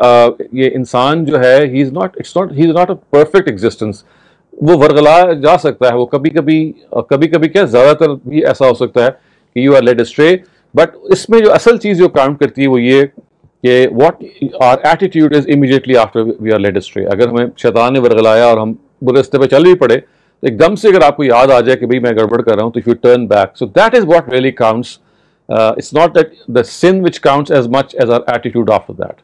یہ انسان جو ہے he is not a perfect existence. وہ ورغلا جا سکتا ہے, وہ کبھی کبھی کیا زیادہ تر بھی ایسا ہو سکتا ہے کہ you are led astray. But اس میں جو اصل چیز جو کاؤنٹ کرتی ہے وہ یہ کہ what our attitude is immediately after we are led astray. اگر ہمیں شیطان نے ورغلایا اور ہم برے راستے پہ چل بھی پڑے, تو ایک دم سے اگر آپ کو یاد آ جائے کہ بھئی میں گڑبڑ کر رہا ہوں, تو if you turn back, so that is what really counts. It's not that the sin which counts as much as our attitude after that.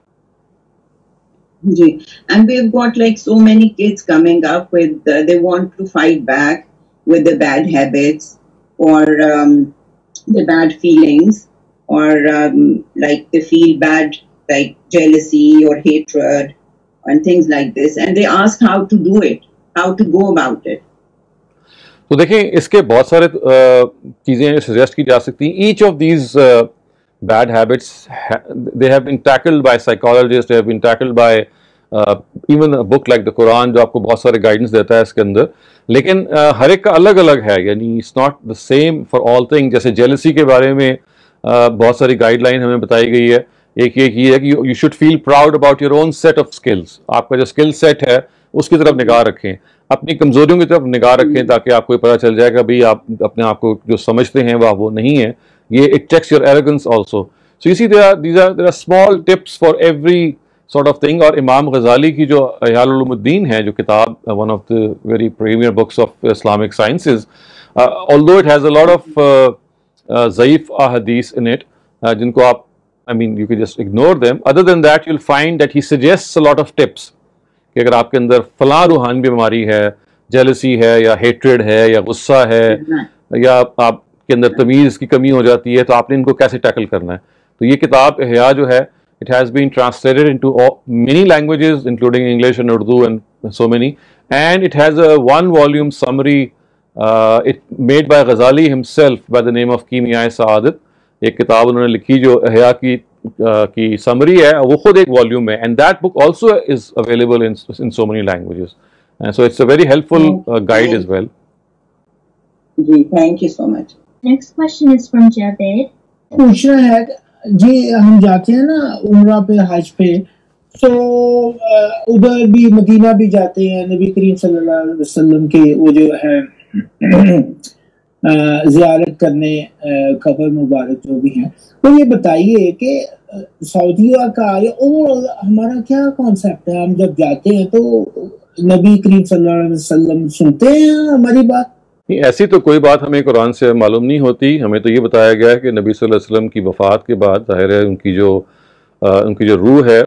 Ji, and we've got like so many kids coming up with they want to fight back with the bad habits or the bad feelings, or like they feel bad, like jealousy or hatred and things like this, and they ask how to do it, how to go about it. تو دیکھیں اس کے بہت سارے چیزیں suggest کی جا سکتی ہیں. Each of these bad habits they have been tackled by psychologists, they have been tackled by even a book like the Quran جو آپ کو بہت سارے گائیڈنس دیتا ہے اس کے اندر, لیکن ہر ایک کا الگ الگ ہے, یعنی it's not the same for all things. جیسے جیلسی کے بارے میں بہت ساری گائیڈ لائن ہمیں بتائی گئی ہے. ایک یہ ہے کہ you should feel proud about your own set of skills. آپ کا جو اسکل سیٹ ہے اس کی طرف نگاہ رکھیں, اپنی کمزوریوں کی طرف نگاہ رکھیں, تاکہ آپ کو پتہ چل جائے گا بھئی آپ اپنے آپ کو جو سمجھتے ہیں وہ نہیں ہے. یہ it checks your arrogance also. So you see there are small tips for every sort of thing. اور امام غزالی کی جو احیاء العلوم الدین ہے جو کتاب, one of the very premier books of Islamic sciences, although it has a lot of ضعیف احادیث in it, جن کو آپ you can just ignore them. Other than that you'll find that he suggests a lot of tips کہ اگر آپ کے اندر فلاں روحانی بیماری ہے, جیلسی ہے یا ہیٹریڈ ہے یا غصہ ہے یا آپ کے اندر تمیز کی کمی ہو جاتی ہے, تو آپ نے ان کو کیسے ٹیکل کرنا ہے. تو یہ کتاب احیاء جو ہے it has been translated into many languages including English and Urdu and so many, and it has a 1-volume summary it made by Ghazali himself by the name of Kimya Saadat. ایک کتاب انہوں نے لکھی جو احیاء کی summary ہے, وہ خود ایک والیوم ہے, and that book also is available in so many languages, and so it's a very helpful guide as well. G thank you so much. Next question is from Javed. پوچھنا ہے جی, ہم جاتے ہیں نا عمرہ پہ, حج پہ, تو ادھر بھی مدینہ بھی جاتے ہیں, نبی کریم صلی اللہ علیہ وسلم کے وہ جو ہے زیارت کرنے, قبر مبارک جو بھی ہیں, تو یہ بتائیے کہ سعودیہ کا یا اوور ہمارا کیا کانسیپٹ ہے؟ ہم جب جاتے ہیں تو نبی کریم صلی اللہ علیہ وسلم سنتے ہیں ہماری بات؟ ایسی تو کوئی بات ہمیں قرآن سے معلوم نہیں ہوتی. ہمیں تو یہ بتایا گیا ہے کہ نبی صلی اللہ علیہ وسلم کی وفات کے بعد ظاہر ہے ان کی جو روح ہے,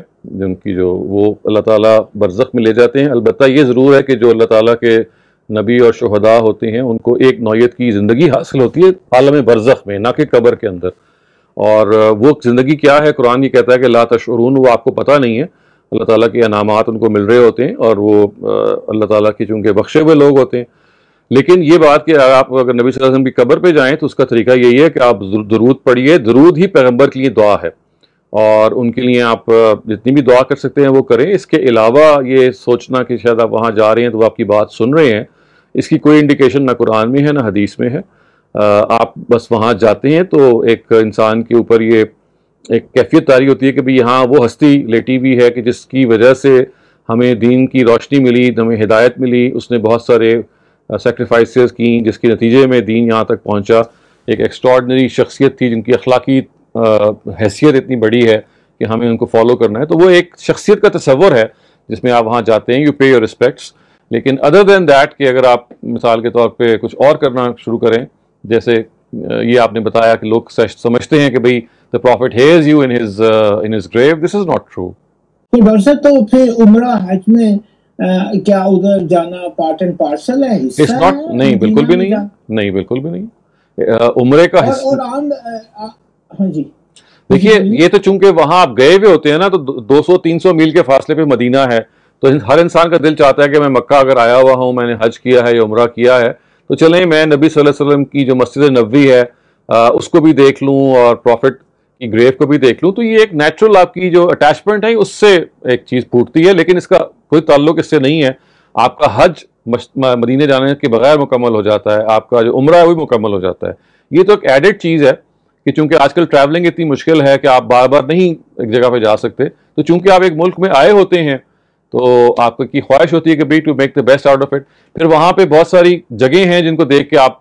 وہ اللہ تعالیٰ برزخ میں لے جاتے ہیں. البتہ یہ ضرور ہے کہ جو اللہ تعالیٰ کے نبی اور شہداء ہوتے ہیں ان کو ایک نوعیت کی زندگی حاصل ہوتی ہے عالم برزخ میں, نہ کہ قبر کے اندر. اور وہ زندگی کیا ہے؟ قرآن یہ کہتا ہے کہ لا تشعرون, وہ آپ کو پتہ نہیں ہے. اللہ تعالیٰ کے انعامات ان کو مل رہے ہوتے ہیں اور وہ اللہ تعالیٰ کے چونکہ بخشے ہوئے لوگ ہوتے ہیں. لیکن یہ بات کہ آپ اگر نبی صلی اللہ علیہ وسلم کی قبر پہ جائیں تو اس کا طریقہ یہی ہے کہ آپ درود پڑھیے. درود ہی پیغمبر کے لیے دعا ہے اور ان کے لیے آپ جتنی بھی دعا کر سکتے ہیں وہ کریں. اس کے علاوہ یہ سوچنا کہ شاید آپ وہاں جا رہے ہیں تو وہ آپ کی بات سن رہے ہیں, اس کی کوئی انڈیکیشن نہ قرآن میں ہے نہ حدیث میں ہے. آپ بس وہاں جاتے ہیں تو ایک انسان کے اوپر یہ ایک کیفیت طاری ہوتی ہے کہ بھی یہاں وہ ہستی لیٹی ہوئی ہے کہ جس کی وجہ سے ہمیں دین کی روشنی ملی, ہمیں ہدایت ملی, اس نے بہت سارے سیکریفائسز کی جس کے نتیجے میں دین یہاں تک پہنچا. ایک ایکسٹراڈنری شخصیت تھی جن کی اخلاقی حیثیت اتنی بڑی ہے کہ ہمیں ان کو فالو کرنا ہے. تو وہ ایک شخصیت کا تصور ہے جس میں آپ وہاں جاتے ہیں, یو پے یور رسپیکٹس. لیکن ادر دین دیٹ کہ اگر آپ مثال کے طور پہ کچھ اور کرنا شروع کریں, جیسے یہ آپ نے بتایا کہ لوگ سمجھتے ہیں کہ بھئی the prophet hears you in his grave, this is not true. تو ڈاکٹر تو پھر عمرہ حج میں کیا ادھر جانا پارٹ اینڈ پارسل ہے؟ نہیں بالکل بھی نہیں, نہیں بالکل بھی نہیں. عمرے کا حصہ ہاں جی دیکھیے, یہ تو چونکہ وہاں آپ گئے ہوئے ہوتے ہیں نا, تو 200-300 میل کے فاصلے پہ مدینہ ہے, تو ہر انسان کا دل چاہتا ہے کہ میں مکہ اگر آیا ہوا ہوں, میں نے حج کیا ہے یا عمرہ کیا ہے, تو چلیں میں نبی صلی اللہ علیہ وسلم کی جو مسجد نبوی ہے اس کو بھی دیکھ لوں اور پروفٹ کی گریو کو بھی دیکھ لوں. تو یہ ایک نیچرل آپ کی جو اٹیچمنٹ ہے اس سے ایک چیز پھوٹتی ہے, لیکن اس کا کوئی تعلق اس سے نہیں ہے. آپ کا حج مدینے جانے کے بغیر مکمل ہو جاتا ہے, آپ کا جو عمرہ ہے وہ مکمل ہو جاتا ہے. یہ تو ایک ایڈڈ چیز ہے کہ چونکہ آج کل ٹریولنگ اتنی مشکل ہے کہ آپ بار بار نہیں ایک جگہ پہ جا سکتے, تو چونکہ آپ ایک ملک میں آئے ہوتے ہیں تو آپ کی خواہش ہوتی ہے کہ be to make the best out of it. پھر وہاں پہ بہت ساری جگہیں ہیں جن کو دیکھ کے آپ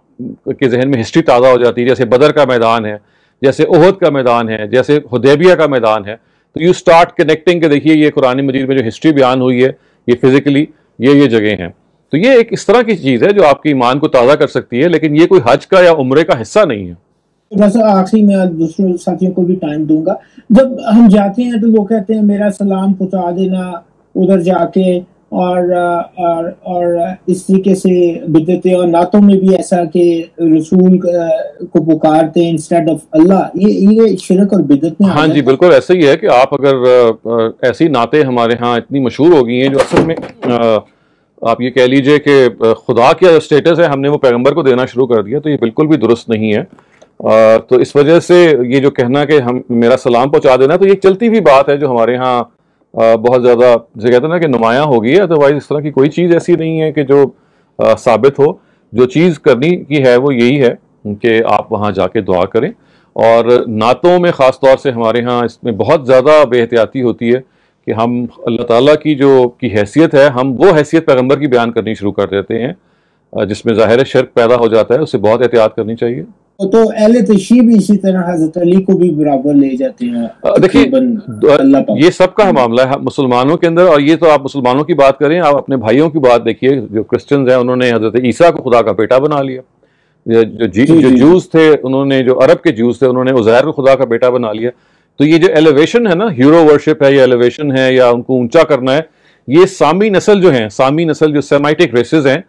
کے ذہن میں ہسٹری تازہ ہو جاتی ہے, جیسے بدر کا میدان ہے, جیسے احد کا میدان ہے, جیسے حدیبیہ کا میدان ہے. تو یو اسٹارٹ کنیکٹنگ کہ دیکھیے یہ قرآن مجید میں جو ہسٹری بیان ہوئی ہے یہ فزیکلی یہ جگہیں ہیں. تو یہ ایک اس طرح کی چیز ہے جو آپ کے ایمان کو تازہ کر سکتی ہے, لیکن یہ کوئی حج کا یا عمرے کا حصہ نہیں ہے. بس آخری میں دوسرے ساتھیوں کو بھی ٹائم دوں گا. جب ہم جاتے ہیں تو وہ کہتے ہیں میرا سلام پہنچا دینا ادھر جا کے, اور اس طریقے سے بدعتیں, اور نعتوں میں بھی ایسا کہ رسول کو پکارتے ہیں انسٹیڈ آف اللہ, یہ شرک اور بدعت میں. ہاں جی بالکل ایسا ہی ہے کہ آپ اگر ایسی نعتیں ہمارے ہاں اتنی مشہور ہو گئی ہیں جو اصل میں آپ یہ کہہ لیجئے کہ خدا کا جو اسٹیٹس ہے ہم نے وہ پیغمبر کو دینا شروع کر دیا, تو یہ بالکل بھی درست نہیں ہے. تو اس وجہ سے یہ جو کہنا کہ ہم میرا سلام پہنچا دینا, تو یہ چلتی ہوئی بات ہے جو ہمارے ہاں بہت زیادہ جسے کہتے ہیں نا کہ نمایاں ہو گئی ہے. ادروائز اس طرح کی کوئی چیز ایسی نہیں ہے کہ جو ثابت ہو. جو چیز کرنی کی ہے وہ یہی ہے کہ آپ وہاں جا کے دعا کریں, اور نعتوں میں خاص طور سے ہمارے ہاں اس میں بہت زیادہ بے احتیاطی ہوتی ہے کہ ہم اللہ تعالیٰ کی جو حیثیت ہے ہم وہ حیثیت پیغمبر کی بیان کرنی شروع کر دیتے ہیں, جس میں ظاہر شرک پیدا ہو جاتا ہے. اس سے بہت احتیاط کرنی چاہیے. تو اہل تشیع بھی اسی طرح حضرت علی کو بھی برابر لے جاتے ہیں. دیکھیے یہ سب کا معاملہ ہے مسلمانوں کے اندر, اور یہ تو آپ مسلمانوں کی بات کریں, آپ اپنے بھائیوں کی بات دیکھیے. جو کرسچنز ہیں انہوں نے حضرت عیسیٰ کو خدا کا بیٹا بنا لیا. جو جوز تھے انہوں نے, جو عرب کے جوز تھے انہوں نے عزیر کو خدا کا بیٹا بنا لیا. تو یہ جو ایلیویشن ہے نا, ہیرو ورشپ ہے یا ایلیویشن ہے یا ان کو اونچا کرنا ہے, یہ سامی نسل جو ہیں, سامی نسل جو سیمائٹک ریسز ہیں,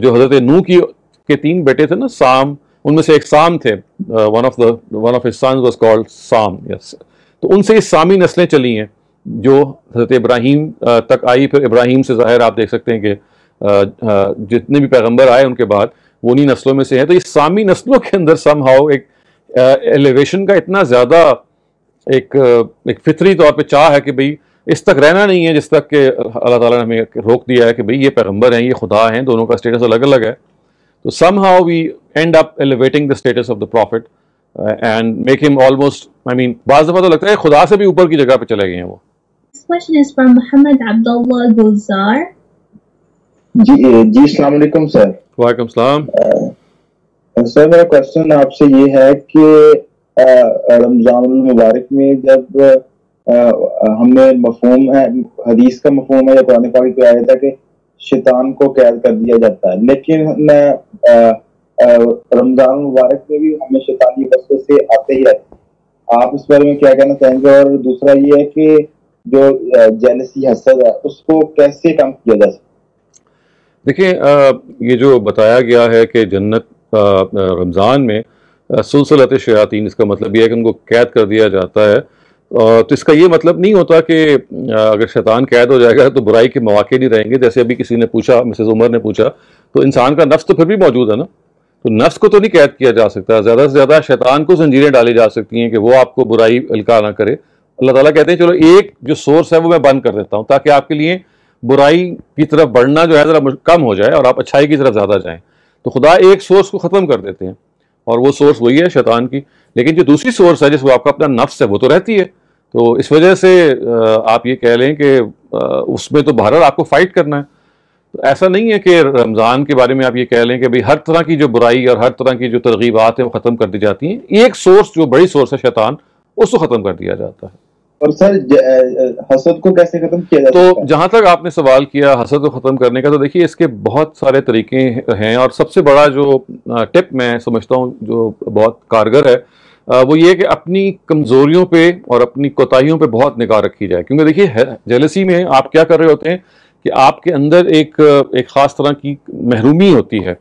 جو حضرت نوح کے 3 بیٹے تھے نا سام, ان میں سے ایک سام تھے, one of his sons was called Sam, yes. تو ان سے یہ سامی نسلیں چلی ہیں. جو حضرت ابراہیم تک آئی، پھر ابراہیم سے ظاہر آپ دیکھ سکتے ہیں کہ جتنے بھی پیغمبر آئے ان کے بعد وہ انہی نسلوں میں سے ہیں. تو یہ سامی نسلوں کے اندر سم ہاؤ ایک ایلیویشن کا اتنا زیادہ ایک فطری طور پہ چاہ ہے کہ بھئی اس تک رہنا نہیں ہے جس تک کہ اللہ تعالیٰ نے ہمیں روک دیا ہے کہ بھئی یہ پیغمبر ہیں، یہ خدا ہیں، دونوں کا اسٹیٹس الگ الگ ہے. تو somehow we end up elevating the status of the profit and make him almost, I mean بعض دفعہ تو لگتا ہے خدا سے بھی اوپر کی جگہ پہ چلے گئے ہیں وہ. This question is from Muhammad Abdullah Gulzar. جی السلام علیکم سر. وعلیکم السلام. سر میرا کوشچن آپ سے یہ ہے کہ رمضان المبارک میں جب ہمیں مفہوم ہے، حدیث کا مفہوم ہے یا قرآن پاک پہ آیا تھا کہ شیطان کو قید کر دیا جاتا ہے، لیکن رمضان المبارک میں بھی ہمیں شیطانی وسوسے آتے ہی رہتے ہیں. آپ اس بارے میں کیا کہنا چاہیں گے؟ اور دوسرا یہ ہے کہ جو جیلسی حسد ہے اس کو کیسے کم کیا جا سکتا؟ دیکھیں یہ جو بتایا گیا ہے کہ جنت رمضان میں سلسلۃ شیاطین، اس کا مطلب یہ ہے کہ ان کو قید کر دیا جاتا ہے. تو اس کا یہ مطلب نہیں ہوتا کہ اگر شیطان قید ہو جائے گا تو برائی کے مواقع نہیں رہیں گے. جیسے ابھی کسی نے پوچھا، مسز عمر نے پوچھا، تو انسان کا نفس تو پھر بھی موجود ہے نا، تو نفس کو تو نہیں قید کیا جا سکتا. زیادہ سے زیادہ شیطان کو زنجیریں ڈالی جا سکتی ہیں کہ وہ آپ کو برائی القاء نہ کرے. اللہ تعالیٰ کہتے ہیں چلو ایک جو سورس ہے وہ میں بند کر دیتا ہوں تاکہ آپ کے لیے برائی کی طرف بڑھنا جو ہے ذرا کم ہو جائے اور آپ اچھائی کی طرف زیادہ جائیں. تو خدا ایک سورس کو ختم کر دیتے ہیں اور وہ سورس وہی ہے شیطان کی. لیکن جو دوسری سورس ہے جس کو آپ کا اپنا نفس ہے وہ تو رہتی ہے. تو اس وجہ سے آپ یہ کہہ لیں کہ اس میں تو بہرحال آپ کو فائٹ کرنا ہے. تو ایسا نہیں ہے کہ رمضان کے بارے میں آپ یہ کہہ لیں کہ بھئی ہر طرح کی جو برائی اور ہر طرح کی جو ترغیبات ہیں وہ ختم کر دی جاتی ہیں. ایک سورس جو بڑی سورس ہے شیطان، اس کو ختم کر دیا جاتا ہے. اور سر حسد کو کیسے ختم کیا جاتا ہے؟ تو جہاں تک آپ نے سوال کیا حسد کو ختم کرنے کا، تو دیکھیے اس کے بہت سارے طریقے ہیں، اور سب سے بڑا جو ٹپ میں سمجھتا ہوں جو بہت کارگر ہے وہ یہ کہ اپنی کمزوریوں پہ اور اپنی کوتاہیوں پہ بہت نگاہ رکھی جائے. کیونکہ دیکھیے جیلسی میں آپ کیا کر رہے ہوتے ہیں کہ آپ کے اندر ایک خاص طرح کی محرومی ہوتی ہے،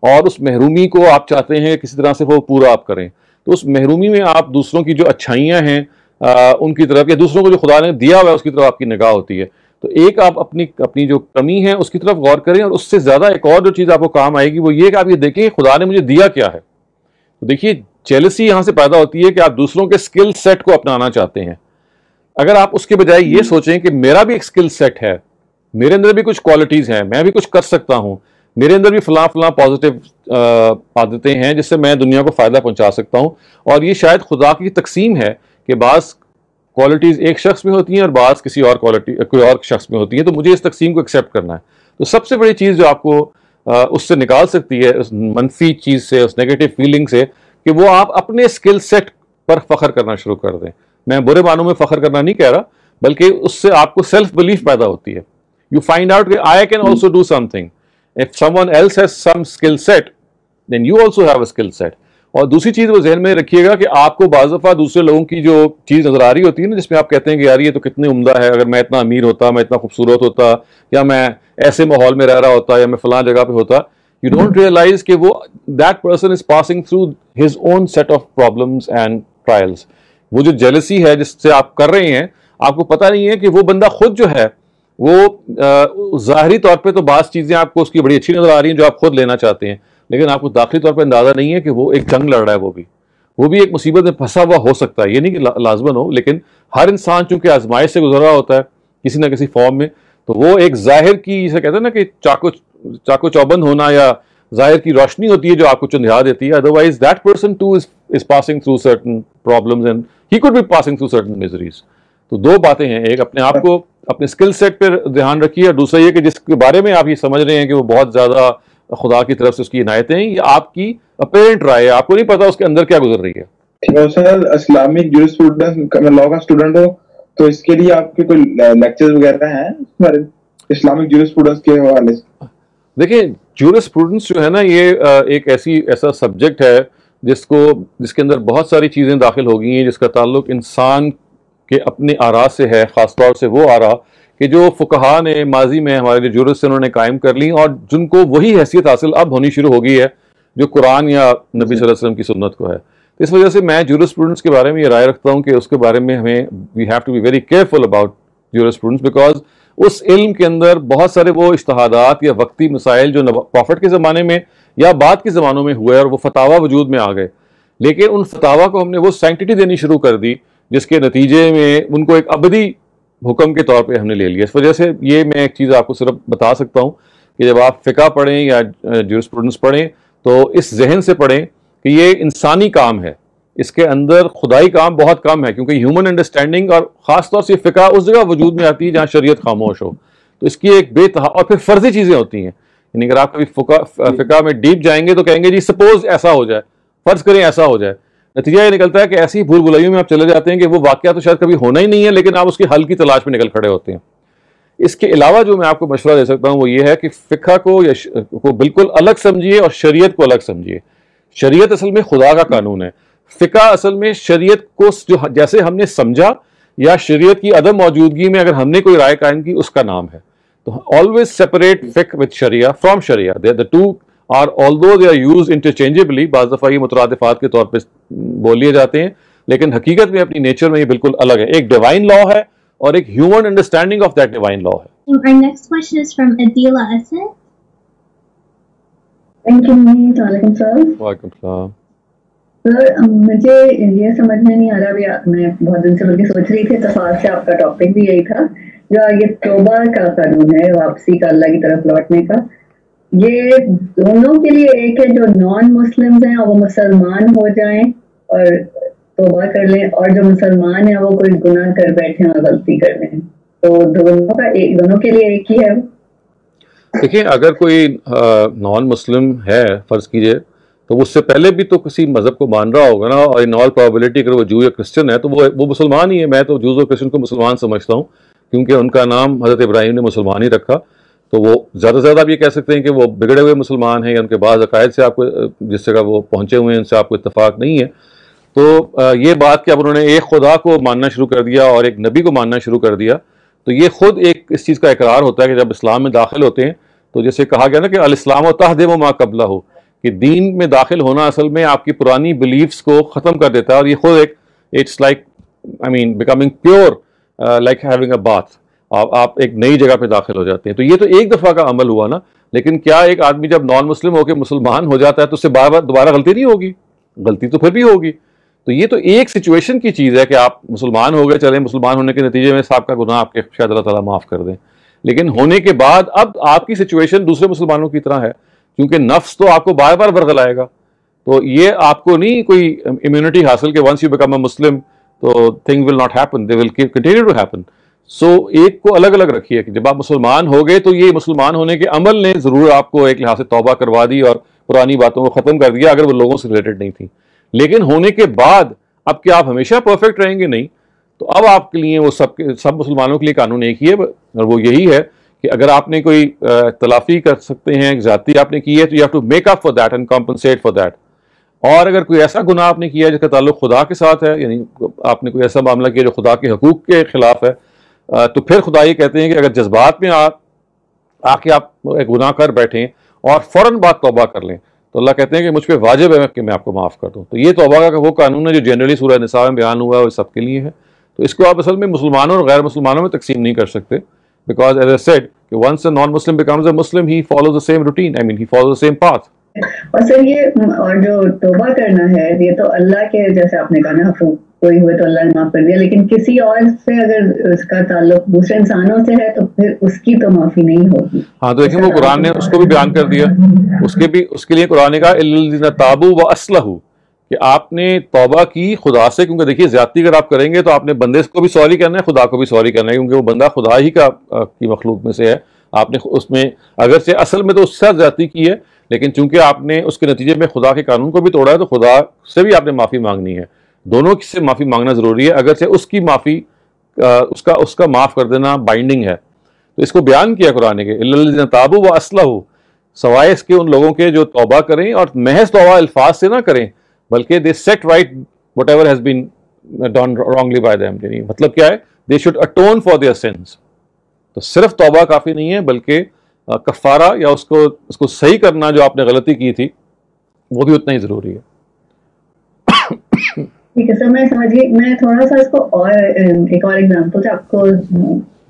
اور اس محرومی کو آپ چاہتے ہیں کسی طرح سے وہ پورا آپ کریں. تو اس محرومی میں آپ دوسروں کی جو اچھائیاں ہیں ان کی طرف، یا دوسروں کو جو خدا نے دیا ہوا ہے اس کی طرف آپ کی نگاہ ہوتی ہے. تو ایک آپ اپنی جو کمی ہے اس کی طرف غور کریں، اور اس سے زیادہ ایک اور جو چیز آپ کو کام آئے گی وہ یہ کہ آپ یہ دیکھیں خدا نے مجھے دیا کیا ہے. تو دیکھیے جیلسی یہاں سے پیدا ہوتی ہے کہ آپ دوسروں کے سکل سیٹ کو اپنانا چاہتے ہیں. اگر آپ اس کے بجائے یہ سوچیں کہ میرا بھی ایک سکل سیٹ ہے، میرے اندر بھی کچھ کوالٹیز ہیں، میں بھی کچھ کر سکتا ہوں، میرے اندر بھی فلاں پازیٹیو عادتیں ہیں جس سے میں دنیا کو فائدہ پہنچا سکتا ہوں. اور یہ شاید خدا کی تقسیم ہے کہ بعض کوالٹیز ایک شخص میں ہوتی ہیں اور بعض کوئی اور شخص میں ہوتی ہیں. تو مجھے اس تقسیم کو ایکسیپٹ کرنا ہے. تو سب سے بڑی چیز جو آپ کو اس سے نکال سکتی ہے، اس منفی چیز سے، اس نیگیٹو فیلنگ سے، کہ وہ آپ اپنے اسکل سیٹ پر فخر کرنا شروع کر دیں. میں برے معنوں میں فخر کرنا نہیں کہہ رہا، بلکہ اس سے آپ کو سیلف بلیف پیدا ہوتی ہے. یو فائنڈ آؤٹ کہ I can also do something. If someone else has some skill set then you also have a skill set. اور دوسری چیز وہ ذہن میں رکھیے گا کہ آپ کو بعض دفعہ دوسرے لوگوں کی جو چیز نظر آ رہی ہوتی ہے نا، جس میں آپ کہتے ہیں کہ یار یہ تو کتنے عمدہ ہے، اگر میں اتنا امیر ہوتا، میں اتنا خوبصورت ہوتا، یا میں ایسے ماحول میں رہ رہا ہوتا، یا میں فلاں جگہ پہ ہوتا، یو ڈونٹ ریئلائز کہ وہ that person is passing through his own set of problems and trials. وہ جو جیلسی ہے جس سے آپ کر رہے ہیں، آپ کو پتہ نہیں ہے کہ وہ بندہ خود جو ہے وہ ظاہری طور پہ تو بعض چیزیں آپ کو اس کی بڑی اچھی نظر آ رہی ہیں جو آپ خود لینا چاہتے ہیں، لیکن آپ کو داخلی طور پہ اندازہ نہیں ہے کہ وہ ایک جنگ لڑ رہا ہے. وہ بھی ایک مصیبت میں پھنسا ہوا ہو سکتا ہے. یہ نہیں کہ لازماً ہو، لیکن ہر انسان چونکہ آزمائش سے گزر رہا ہوتا ہے کسی نہ کسی فارم میں، تو وہ ایک ظاہر کی، جسے کہتے ہیں نا کہ چاقو چوبند ہونا، یا ظاہر کی روشنی ہوتی ہے جو آپ کو چندھیا دیتی ہے. Otherwise that person too is passing through certain problems and he could be passing through certain miseries. تو دو باتیں ہیں، ایک اپنے آپ کو اپنے اسکل سیٹ پہ دھیان رکھیے، اور دوسرا یہ کہ جس کے بارے میں آپ یہ سمجھ رہے ہیں کہ وہ بہت زیادہ خدا کی طرف سے اس کی عنایتیں ہیں، یہ آپ کی اپیرنٹ رائے ہے، آپ کو نہیں پتا اس کے اندر کیا گزر رہی ہے. سر اسلامک جورسپروڈنس میں لا کا اسٹوڈنٹ ہوں، تو اس کے لیے آپ کے کوئی لیکچرز وغیرہ ہیں اسلامک جورسپروڈنس کے حوالے سے؟ دیکھیں جورسپروڈنس جو ہے نا، یہ ایک ایسا سبجیکٹ ہے جس کے اندر بہت ساری چیزیں داخل ہو گئی ہیں، جس کا تعلق انسان کے اپنے آراء سے ہے، خاص طور سے وہ آراء کہ جو فقہاء نے ماضی میں ہمارے جو جورس سے انہوں نے قائم کر لی، اور جن کو وہی حیثیت حاصل اب ہونی شروع ہو گئی ہے جو قرآن یا نبی صلی اللہ علیہ وسلم کی سنت کو ہے. اس وجہ سے میں جورسپروڈنس کے بارے میں یہ رائے رکھتا ہوں کہ اس کے بارے میں ہمیں we have to be very careful about jurisprudence, because اس علم کے اندر بہت سارے وہ اجتہادات یا وقتی مسائل جو پروفٹ کے زمانے میں یا بعد کے زمانوں میں ہوئے اور وہ فتاوا وجود میں آ گئے, لیکن ان فتاوا کو ہم نے وہ سینکٹیٹی دینی شروع کر دی جس کے نتیجے میں ان کو ایک ابدی حکم کے طور پہ ہم نے لے لیا. اس وجہ سے یہ میں ایک چیز آپ کو صرف بتا سکتا ہوں کہ جب آپ فقہ پڑھیں یا جورسپروڈنس پڑھیں تو اس ذہن سے پڑھیں کہ یہ انسانی کام ہے, اس کے اندر خدائی کام بہت کم ہے, کیونکہ ہیومن انڈرسٹینڈنگ اور خاص طور سے فقہ اس جگہ وجود میں آتی ہے جہاں شریعت خاموش ہو, تو اس کی ایک اور پھر فرضی چیزیں ہوتی ہیں. یعنی اگر آپ کبھی فقہ میں ڈیپ جائیں گے تو کہیں گے جی سپوز ایسا ہو جائے, فرض کریں ایسا ہو جائے, نتیجہ یہ نکلتا ہے کہ ایسی بھول بھلائیوں میں آپ چلے جاتے ہیں کہ وہ واقعہ تو شاید کبھی ہونا ہی نہیں ہے, لیکن آپ اس کے حل کی تلاش میں نکل کھڑے ہوتے ہیں. اس کے علاوہ جو میں آپ کو مشورہ دے سکتا ہوں وہ یہ ہے کہ فقہ کو بالکل الگ سمجھیے اور شریعت کو الگ سمجھیے. شریعت اصل میں خدا کا قانون ہے, فقہ اصل میں شریعت کو جو جیسے ہم نے سمجھا یا شریعت کی عدم موجودگی میں اگر ہم نے کوئی رائے قائم کی اس کا نام ہے. تو always separate fiqh with sharia from sharia. The two are, although they are used interchangeably, بعض دفعہ یہ مترادفات کے طور پہ بول لیے جاتے ہیں, لیکن حقیقت میں اپنی نیچر میں یہ بالکل الگ ہے. ایک ڈیوائن لا ہے اور ایک human understanding of that divine law ہے. Our next question is from Adila Asad. Thank you. وعلیکم السلام. وعلیکم السلام. سر مجھے یہ سمجھ میں نہیں آ رہا, ابھی میں بہت دن سے بلکہ سوچ رہی تھی, اتفاق سے آپ کا ٹاپک بھی یہی تھا, جو یہ توبہ کا قانون ہے, واپسی کا, اللہ کی طرف لوٹنے کا, یہ دونوں کے لیے ایک ہے جو نان مسلمز ہیں اور وہ مسلمان ہو جائیں اور توبہ کر لیں, اور جو مسلمان ہیں وہ کوئی گناہ کر بیٹھیں اور غلطی کر لیں, تو دونوں کے لیے ایک ہی ہے. دیکھیں اگر کوئی نان مسلم ہے فرض کیجئے, تو اس سے پہلے بھی تو کسی مذہب کو مان رہا ہوگا نا, اور ان آل پرابیبلٹی اگر وہ جو یا کرسچن ہے تو وہ مسلمان ہی ہے. میں تو جوز اور کرسچن کو مسلمان سمجھتا ہوں, کیونکہ ان کا نام حضرت ابراہیم نے مسلمان ہی رکھا, تو وہ زیادہ سے زیادہ آپ یہ کہہ سکتے ہیں کہ وہ بگڑے ہوئے مسلمان ہیں, یا ان کے بعض عقائد سے آپ کو جس جگہ وہ پہنچے ہوئے ہیں ان سے آپ کو اتفاق نہیں ہے. تو یہ بات کہ اب انہوں نے ایک خدا کو ماننا شروع کر دیا اور ایک نبی کو ماننا شروع کر دیا, تو یہ خود ایک اس چیز کا اقرار ہوتا ہے کہ جب اسلام میں داخل ہوتے ہیں تو جیسے کہا گیا نا کہ الاسلام و تہدم ما قبلہ ہو, کہ دین میں داخل ہونا اصل میں آپ کی پرانی بلیفز کو ختم کر دیتا ہے, اور یہ خود ایک it's like becoming pure like having a bath, آپ ایک نئی جگہ پہ داخل ہو جاتے ہیں. تو یہ تو ایک دفعہ کا عمل ہوا نا, لیکن کیا ایک آدمی جب نان مسلم ہو کے مسلمان ہو جاتا ہے تو اس سے بار بار دوبارہ غلطی نہیں ہوگی؟ غلطی تو پھر بھی ہوگی. تو یہ تو ایک سچویشن کی چیز ہے کہ آپ مسلمان ہو گئے, چلیں مسلمان ہونے کے نتیجے میں صاحب کا گناہ آپ کے شاید اللہ تعالیٰ معاف کر دیں, لیکن ہونے کے بعد اب آپ کی سچویشن دوسرے مسلمانوں کی طرح ہے, کیونکہ نفس تو آپ کو بار بار ورغلائے گا. تو یہ آپ کو نہیں کوئی امیونٹی حاصل کہ once you become a Muslim تو thing will not happen, they will continue to happen. So ایک کو الگ الگ رکھیے کہ جب آپ مسلمان ہو گئے تو یہ مسلمان ہونے کے عمل نے ضرور آپ کو ایک لحاظ سے توبہ کروا دی اور پرانی باتوں کو ختم کر دیا اگر وہ لوگوں سے ریلیٹڈ نہیں تھی, لیکن ہونے کے بعد اب کیا آپ ہمیشہ پرفیکٹ رہیں گے؟ نہیں. تو اب آپ کے لیے وہ سب مسلمانوں کے لیے قانون ایک ہی ہے, اور وہ یہی ہے کہ اگر آپ نے کوئی تلافی کر سکتے ہیں, زیادتی آپ نے کی ہے, تو you have to make up for that and compensate for that. اور اگر کوئی ایسا گناہ آپ نے کیا ہے جس کا تعلق خدا کے ساتھ ہے, یعنی آپ نے کوئی ایسا معاملہ کیا جو خدا کے حقوق کے خلاف ہے, تو پھر خدا یہ کہتے ہیں کہ اگر جذبات میں آ کے آپ ایک گناہ کر بیٹھیں اور فوراً بعد توبہ کر لیں, تو اللہ کہتے ہیں کہ مجھ پہ واجب ہے کہ میں آپ کو معاف کر دوں. تو یہ توبہ کا وہ قانون ہے جو جنرلی سورہ نساء میں بیان ہوا ہے, وہ سب کے لیے ہے. تو اس کو آپ اصل میں مسلمانوں اور غیر مسلمانوں میں تقسیم نہیں کر سکتے, بیکاز ایز اے سیڈ کہ once a non Muslim becomes a Muslim, he follows the same routine, he follows the same path. اور سر یہ اور جو توبہ کرنا ہے یہ تو اللہ کے, جیسے آپ نے کہا نا, کوئی ہوئے تو اللہ نے معاف کر دیا, لیکن کسی اور سے اگر اس کا تعلق دوسرے انسانوں سے ہے تو پھر اس کی تو معافی نہیں ہوگی. ہاں تو دیکھیں وہ قرآن نے اس کو بھی بیان کر دیا, اس کے لیے قرآن نے کہا الا الذین تابوا واصلحوا, کہ آپ نے توبہ کی خدا سے, کیونکہ دیکھیے زیادتی اگر آپ کریں گے تو آپ نے بندے کو بھی سوری کرنا ہے, خدا کو بھی سوری کرنا ہے, کیونکہ وہ بندہ خدا ہی کی مخلوق میں سے ہے. آپ نے اس میں اگرچہ اصل میں تو اس سے زیادتی کی ہے, لیکن چونکہ آپ نے اس کے نتیجے میں خدا کے قانون کو بھی توڑا ہے, تو خدا سے بھی آپ نے معافی مانگنی ہے. دونوں سے معافی مانگنا ضروری ہے, اگرچہ اس کی معافی اس کا معاف کر دینا بائنڈنگ ہے. تو اس کو بیان کیا قرآن کے الا الذین تابوا واصلحوا, سوائے اس کے ان لوگوں کے جو توبہ کریں, اور محض توبہ الفاظ سے نہ کریں بلکہ they set right whatever has been done wrongly by them. یعنی مطلب کیا ہے, they should atone for their sins. تو صرف توبہ کافی نہیں ہے, بلکہ کفارہ یا اس کو صحیح کرنا جو آپ نے غلطی کی تھی وہ بھی اتنا ہی ضروری ہے. ٹھیک ہے سر, میں سمجھ گئی. میں تھوڑا سا اس کو اور ایک اور ایگزامپل سے آپ کو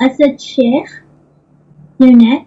Asad Sheikh, you're next.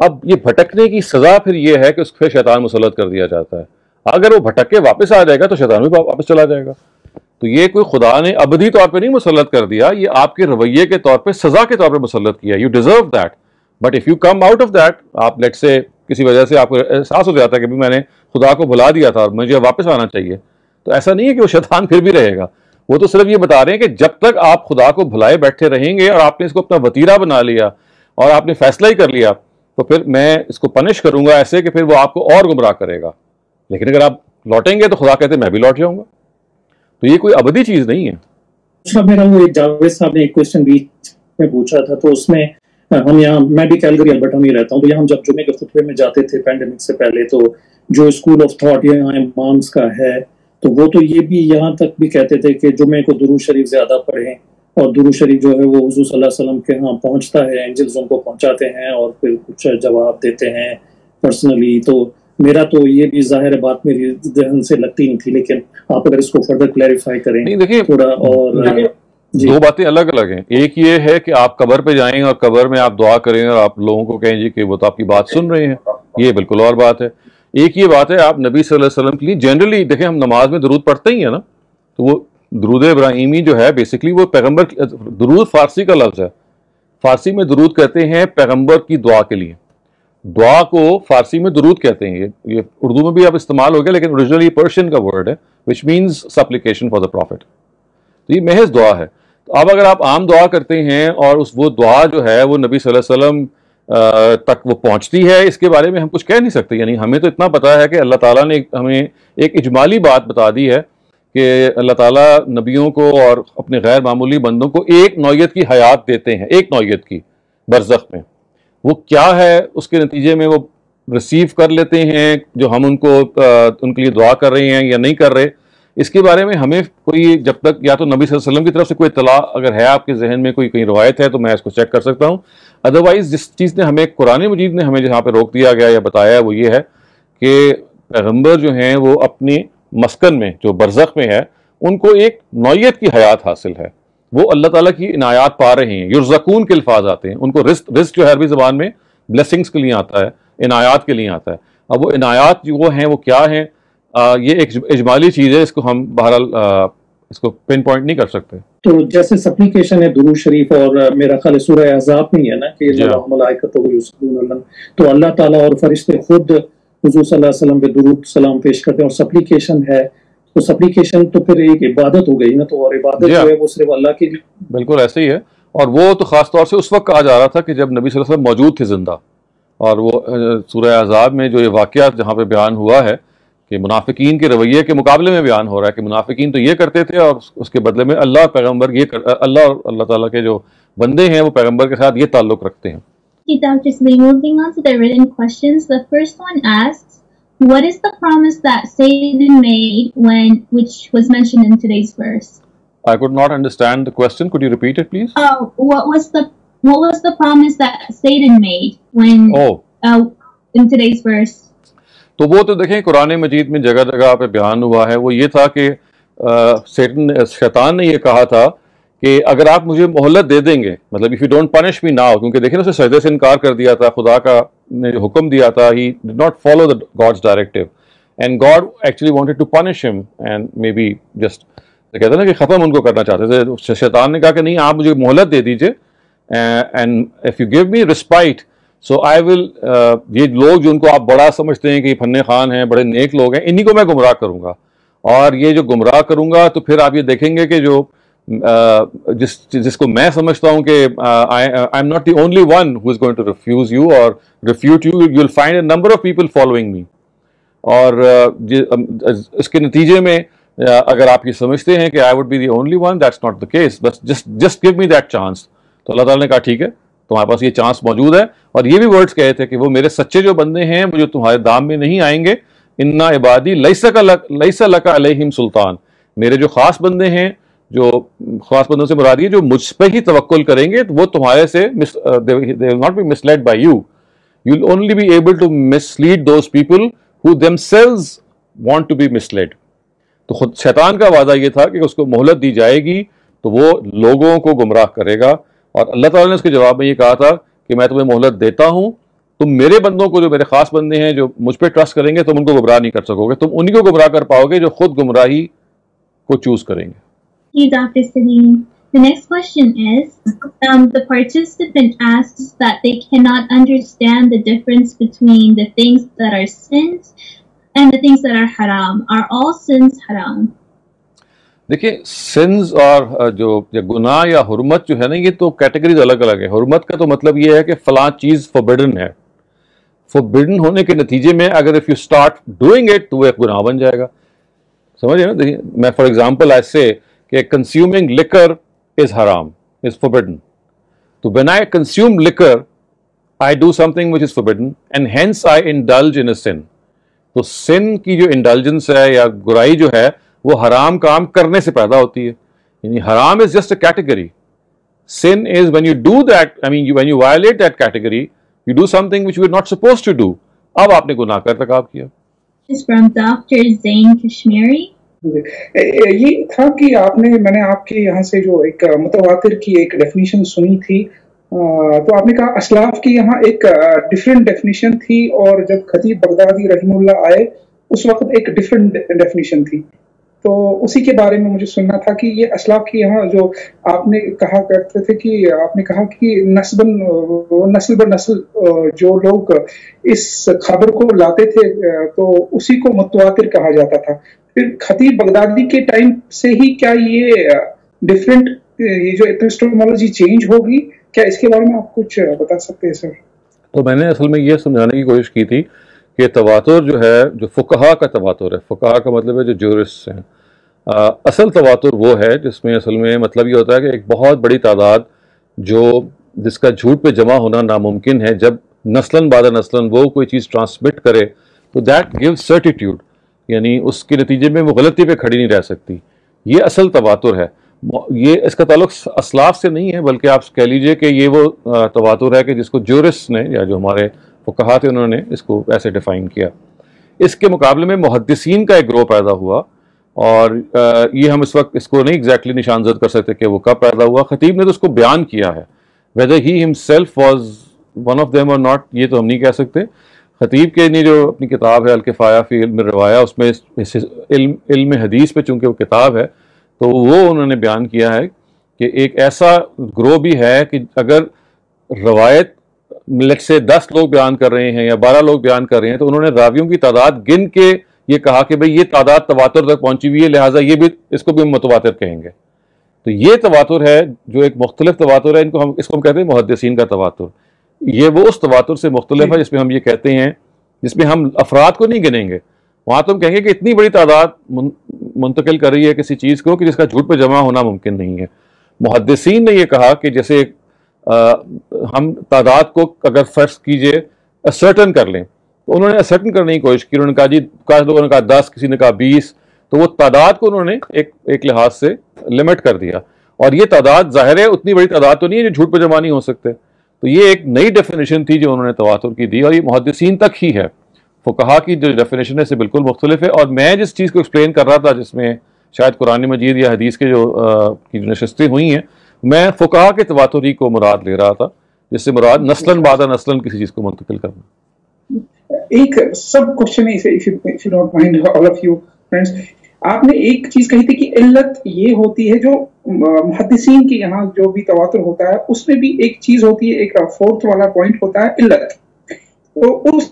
اب یہ بھٹکنے کی سزا پھر یہ ہے کہ اس پہ شیطان مسلط کر دیا جاتا ہے. اگر وہ بھٹک کے واپس آ جائے گا تو شیطان بھی واپس چلا جائے گا. تو یہ کوئی خدا نے ابدی طور پہ نہیں مسلط کر دیا, یہ آپ کے رویے کے طور پہ, سزا کے طور پہ مسلط کیا. You deserve that, but if you come out of that, آپ لیٹ سے کسی وجہ سے آپ کو احساس ہو جاتا ہے کہ میں نے خدا کو بھلا دیا تھا اور مجھے واپس آنا چاہیے, تو ایسا نہیں ہے کہ وہ شیطان پھر بھی رہے گا. وہ تو صرف یہ بتا رہے ہیں کہ جب تک آپ خدا کو بھلائے بیٹھے رہیں گے اور آپ نے اس کو اپنا وتیرہ بنا لیا اور آپ نے فیصلہ ہی کر لیا, تو پھر میں اس کو پنش کروں گا ایسے کہ پھر وہ آپ کو اور گمراہ کرے گا. لیکن اگر آپ لوٹیں گے تو خدا کہتے ہیں میں بھی لوٹ جاؤں گا. تو یہ کوئی ابدی چیز نہیں ہے. اچھا, میرا وہ ایک جاوید صاحب نے ایک کوشچن بیچ میں پوچھا تھا, تو اس میں ہم یہاں, میں بھی کیلگری البرٹا میں رہتا ہوں, تو یہاں ہم جب جمعے کے خطبے میں جاتے تھے پینڈیمک سے پہلے, تو جو اسکول آف تھاٹ یہاں امامس کا ہے, تو وہ تو یہ بھی یہاں تک بھی کہتے تھے کہ جمعے کو درود شریف زیادہ پڑھیں, اور درود شریف جو ہے وہ حضور صلی اللہ علیہ وسلم کے ہاں پہنچتا ہے, اینجلز ان کو پہنچاتے ہیں اور پھر کچھ جواب دیتے ہیں پرسنلی. تو میرا تو یہ بھی ظاہر بات میری ذہن سے لگتی نہیں تھی, لیکن آپ اگر اس کو فردر کلیریفائی کریں تھوڑا. اور دو باتیں الگ الگ ہیں. ایک یہ ہے کہ آپ قبر پہ جائیں اور قبر میں آپ دعا کریں اور آپ لوگوں کو کہیں جی کہ وہ تو آپ کی بات سن رہے ہیں, یہ بالکل اور بات ہے. ایک یہ بات ہے آپ نبی صلی اللہ علیہ وسلم کے لیے جنرلی دیکھیں, ہم نماز میں درود پڑھتے ہی ہیں نا, تو وہ درود ابراہیمی جو ہے بیسکلی وہ پیغمبر, درود فارسی کا لفظ ہے, فارسی میں درود کہتے ہیں پیغمبر کی دعا کے لیے. دعا کو فارسی میں درود کہتے ہیں, یہ اردو میں بھی اب استعمال ہو گیا لیکن اوریجنلی پرشین کا ورڈ ہے which means supplication for the prophet. تو یہ محض دعا ہے. تو اب اگر آپ عام دعا کرتے ہیں اور وہ دعا جو ہے وہ نبی صلی اللہ علیہ وسلم تک وہ پہنچتی ہے, اس کے بارے میں ہم کچھ کہہ نہیں سکتے. یعنی ہمیں تو اتنا پتا ہے کہ اللہ تعالیٰ نے ہمیں ایک اجمالی بات بتا دی ہے کہ اللہ تعالیٰ نبیوں کو اور اپنے غیر معمولی بندوں کو ایک نوعیت کی حیات دیتے ہیں, ایک نوعیت کی برزخ میں. وہ کیا ہے اس کے نتیجے میں وہ ریسیو کر لیتے ہیں جو ہم ان کے لیے دعا کر رہے ہیں یا نہیں کر رہے, اس کے بارے میں ہمیں کوئی, جب تک یا تو نبی صلی اللہ علیہ وسلم کی طرف سے کوئی اطلاع اگر ہے آپ کے ذہن میں, کوئی روایت ہے تو میں اس کو چیک کر سکتا ہوں. ادروائز جس چیز نے ہمیں قرآن مجید نے ہمیں جہاں پہ روک دیا گیا یا بتایا ہے وہ یہ ہے کہ پیغمبر جو ہیں وہ اپنی مسکن میں جو برزخ میں ہے ان کو ایک نوعیت کی حیات حاصل ہے, وہ اللہ تعالیٰ کی عنایات پا رہے ہیں. یرزقون کے الفاظ آتے ہیں, ان کو رزق جو ہے عربی زبان میں بلیسنگز کے لیے آتا ہے, عنایات کے لیے آتا ہے. اب وہ عنایات جو وہ ہیں وہ کیا ہیں, یہ ایک اجمالی چیز ہے, اس کو ہم بہرحال اس کو پن پوائنٹ نہیں کر سکتے. تو جیسے سپلیکیشن ہے درود شریف, اور میرا خیال سورہ احزاب میں ہی ہے نا کہ اللہ ملائکتہ یصلون علی, تو اللہ تعالیٰ اور فرشتے خود حضور صلی اللہ علیہ وسلم پہ درود سلام پیش کرتے ہیں. اور سپلیکیشن ہے تو سپلیکیشن تو پھر ایک عبادت ہو گئی نا, تو اور عبادت جو ہے وہ صرف اللہ کی. بالکل ایسے ہی ہے, اور وہ تو خاص طور سے اس وقت کہا جا رہا تھا کہ جب نبی صلی اللہ علیہ وسلم موجود تھے زندہ. اور وہ سورہ احزاب میں جو یہ واقعہ جہاں پہ بیان ہوا ہے کہ منافقین کے رویے کے مقابلے میں بیان ہو رہا ہے کہ منافقین تو یہ کرتے تھے اور اس کے بدلے میں اللہ پیغمبر اللہ اور اللہ تعالیٰ کے جو بندے ہیں وہ پیغمبر کے ساتھ یہ تعلق رکھتے ہیں. Moving on to the written questions, the first one asks, what is the promise that Satan made which was mentioned in today's verse? I could not understand the question. Could you repeat it, please? What was the promise that Satan made in today's verse? تو وہ تو دیکھیں قرآن مجید میں جگہ جگہ پہ بیان ہوا ہے. وہ یہ تھا کہ شیطان نے یہ کہا تھا کہ اگر آپ مجھے مہلت دے دیں گے, مطلب if you don't punish me now, کیونکہ دیکھیں اسے سجدے سے انکار کر دیا تھا, خدا کا نے جو حکم دیا تھا, he did not follow God's directive and God actually wanted to punish him and maybe just کہتے ہیں نا کہ ختم ان کو کرنا چاہتے تھے. شیطان نے کہا کہ نہیں, آپ مجھے مہلت دے دیجئے and if you give me respite so I will یہ لوگ جو ان کو آپ بڑا سمجھتے ہیں کہ یہ فن خان ہیں, بڑے نیک لوگ ہیں, انہی کو میں گمراہ کروں گا. اور یہ جو گمراہ کروں گا تو پھر آپ یہ دیکھیں گے کہ جو جس کو میں سمجھتا ہوں کہ I am not the only one who is going to refuse you or refute you, you will find a number of people following me. اور اس کے نتیجے میں اگر آپ یہ سمجھتے ہیں کہ I would be the only one, that's not the case, but just give me that chance. تو اللہ تعالیٰ نے کہا ٹھیک ہے, تمہارے پاس یہ چانس موجود ہے. اور یہ بھی ورڈز کہے تھے کہ وہ میرے سچے جو بندے ہیں وہ جو تمہارے دام میں نہیں آئیں گے, انا عبادی لیس لک علیہم سلطان, میرے جو خاص بندے ہیں, جو خاص بندوں سے مراد یہ جو مجھ پہ ہی توکل کریں گے, وہ تمہارے سے they will not be misled by you. You will only be able to mislead those people who themselves want to be misled. تو خود شیطان کا وعدہ یہ تھا کہ اس کو مہلت دی جائے گی تو وہ لوگوں کو گمراہ کرے گا. اور اللہ تعالیٰ نے اس کے جواب میں یہ کہا تھا کہ میں تمہیں مہلت دیتا ہوں تم میرے بندوں کو جو میرے خاص بندے ہیں جو مجھ پہ ٹرسٹ کریں گے تم ان کو گمراہ نہیں کر سکو گے, تم انہی کو گمراہ کر پاؤ گے جو خود گمراہی کو چوز کریں گے. Hey, Dr. Salim. The next question is, the participant asks that they cannot understand the difference between the things that are sins and the things that are haram. Are all sins haram? دیکھیے sons اور جو گناہ یا حرمت جو ہے نا یہ تو کیٹیگریز الگ الگ ہے. حرمت کا تو مطلب یہ ہے کہ فلاں چیز فوربڈن ہے. فوربڈن ہونے کے نتیجے میں اگر if you start doing it تو وہ ایک گناہ بن جائے گا. سمجھے نا؟ دیکھیے میں فار ایگزامپل آئی سے کہ کنزیومنگ لکر از حرام, از فوربڈن. تو when I consume liquor I do something which is forbidden and hence I indulge in a sin. تو sin کی جو انڈلجنس ہے یا برائی جو ہے وہ حرام کام کرنے سے پیدا ہوتی ہے. یعنی حرام is just a category. Sin is when you do that, I mean when you violate that category, you do something which you were not supposed to do. اب آپ نے گناہ کا ارتکاب کیا. This is from Dr. Zain Kashmiri. یہ تھا کہ میں نے آپ کے یہاں سے جو ایک متواتر کی ایک ڈیفینیشن سنی تھی, تو آپ نے کہا اسلاف کی یہاں ایک ڈفرینٹ ڈیفینیشن تھی اور جب خطیب بغدادی رحمہ اللہ آئے اس وقت ایک ڈفرینٹ ڈیفینیشن تھی. تو اسی کے بارے میں مجھے سننا تھا کہ یہ اسلاف کی یہاں جو آپ نے کہا کرتے تھے کہ آپ نے کہا کہ نسل بر نسل جو لوگ اس خبر کو لاتے تھے تو اسی کو متواتر کہا جاتا تھا. پھر خطیب بغدادی کے ٹائم سے ہی کیا یہ ڈفرینٹ یہ جو ایپسٹیمولوجی چینج ہوگی, کیا اس کے بارے میں آپ کچھ بتا سکتے ہیں سر؟ تو میں نے اصل میں یہ سمجھانے کی کوشش کی تھی کہ تواتر جو ہے جو فقہا کا تواتر ہے, فقہا کا مطلب ہے جو جورسٹ ہیں, اصل تواتر وہ ہے جس میں اصل میں مطلب یہ ہوتا ہے کہ ایک بہت بڑی تعداد جس کا جھوٹ پہ جمع ہونا ناممکن ہے, جب نسلاً بعد نسلاً وہ کوئی چیز ٹرانسمٹ کرے تو دیٹ گیو سرٹیٹیوڈ, یعنی اس کے نتیجے میں وہ غلطی پہ کھڑی نہیں رہ سکتی. یہ اصل تواتر ہے. یہ اس کا تعلق اسلاف سے نہیں ہے بلکہ آپ کہہ لیجئے کہ یہ وہ تواتر ہے کہ جس کو جورسٹ نے یا جو ہمارے فقہا تھے انہوں نے اس کو ایسے ڈیفائن کیا. اس کے مقابلے میں محدثین کا ایک گروہ پیدا ہوا اور یہ ہم اس وقت اس کو نہیں ایگزیکٹلی نشان زد کر سکتے کہ وہ کب پیدا ہوا. خطیب نے تو اس کو بیان کیا ہے, whether he himself was one of them or not یہ تو ہم نہیں کہہ سکتے. خطیب کے نے جو اپنی کتاب ہے الکفایہ فی علم الروایہ, اس میں علم حدیث پہ چونکہ وہ کتاب ہے تو وہ انہوں نے بیان کیا ہے کہ ایک ایسا گروہ بھی ہے کہ اگر روایت لیٹ سے 10 لوگ بیان کر رہے ہیں یا 12 لوگ بیان کر رہے ہیں تو انہوں نے راویوں کی تعداد گن کے یہ کہا کہ بھئی یہ تعداد تواتر تک پہنچی ہوئی ہے, لہٰذا یہ بھی اس کو بھی ہم متواتر کہیں گے. تو یہ تواتر ہے جو ایک مختلف تواتر ہے, اس کو ہم کہتے ہیں محدثین کا تواتر. یہ وہ اس تواتر سے مختلف ہے جس میں ہم یہ کہتے ہیں, جس میں ہم افراد کو نہیں گنیں گے. وہاں تو ہم کہیں گے کہ اتنی بڑی تعداد منتقل کر رہی ہے کسی چیز کو کہ جس کا جھوٹ پہ جمع ہونا ممکن نہیں ہے. محدثین نے یہ کہا کہ جیسے ہم تعداد کو اگر فرض کیجئے اسرٹن کر لیں تو انہوں نے اسرٹن کرنے کی کوشش کی. انہوں نے کہا جی کچھ لوگوں نے کہا 10, کسی نے کہا 20, تو وہ تعداد کو انہوں نے ایک لحاظ سے لمٹ کر دیا. اور یہ تعداد ظاہر ہے اتنی بڑی تعداد تو نہیں ہے جو جھوٹ پہ جمع نہیں ہو سکتے. تو یہ ایک نئی ڈیفینیشن تھی جو انہوں نے تواتر کی دی اور یہ محدثین تک ہی ہے. فقہا کی جو ڈیفینیشن ہے سے بالکل مختلف ہے. اور میں جس چیز کو ایکسپلین کر رہا تھا جس میں شاید قرآن مجید یا حدیث کے جو نشستیں ہوئی ہیں, میں فقہا کے تواتر ہی کو مراد لے رہا تھا, جس سے مراد نسلاً بعد نسلاً کسی چیز کو منتقل کرنا. ایک سب کوشچن ہے, آپ نے ایک چیز کہی تھی کہ علت یہ ہوتی ہے جو محدثین کے یہاں جو بھی تواتر ہوتا ہے اس میں بھی ایک چیز ہوتی ہے, ایک فورتھ والا پوائنٹ ہوتا ہے علت. تو اس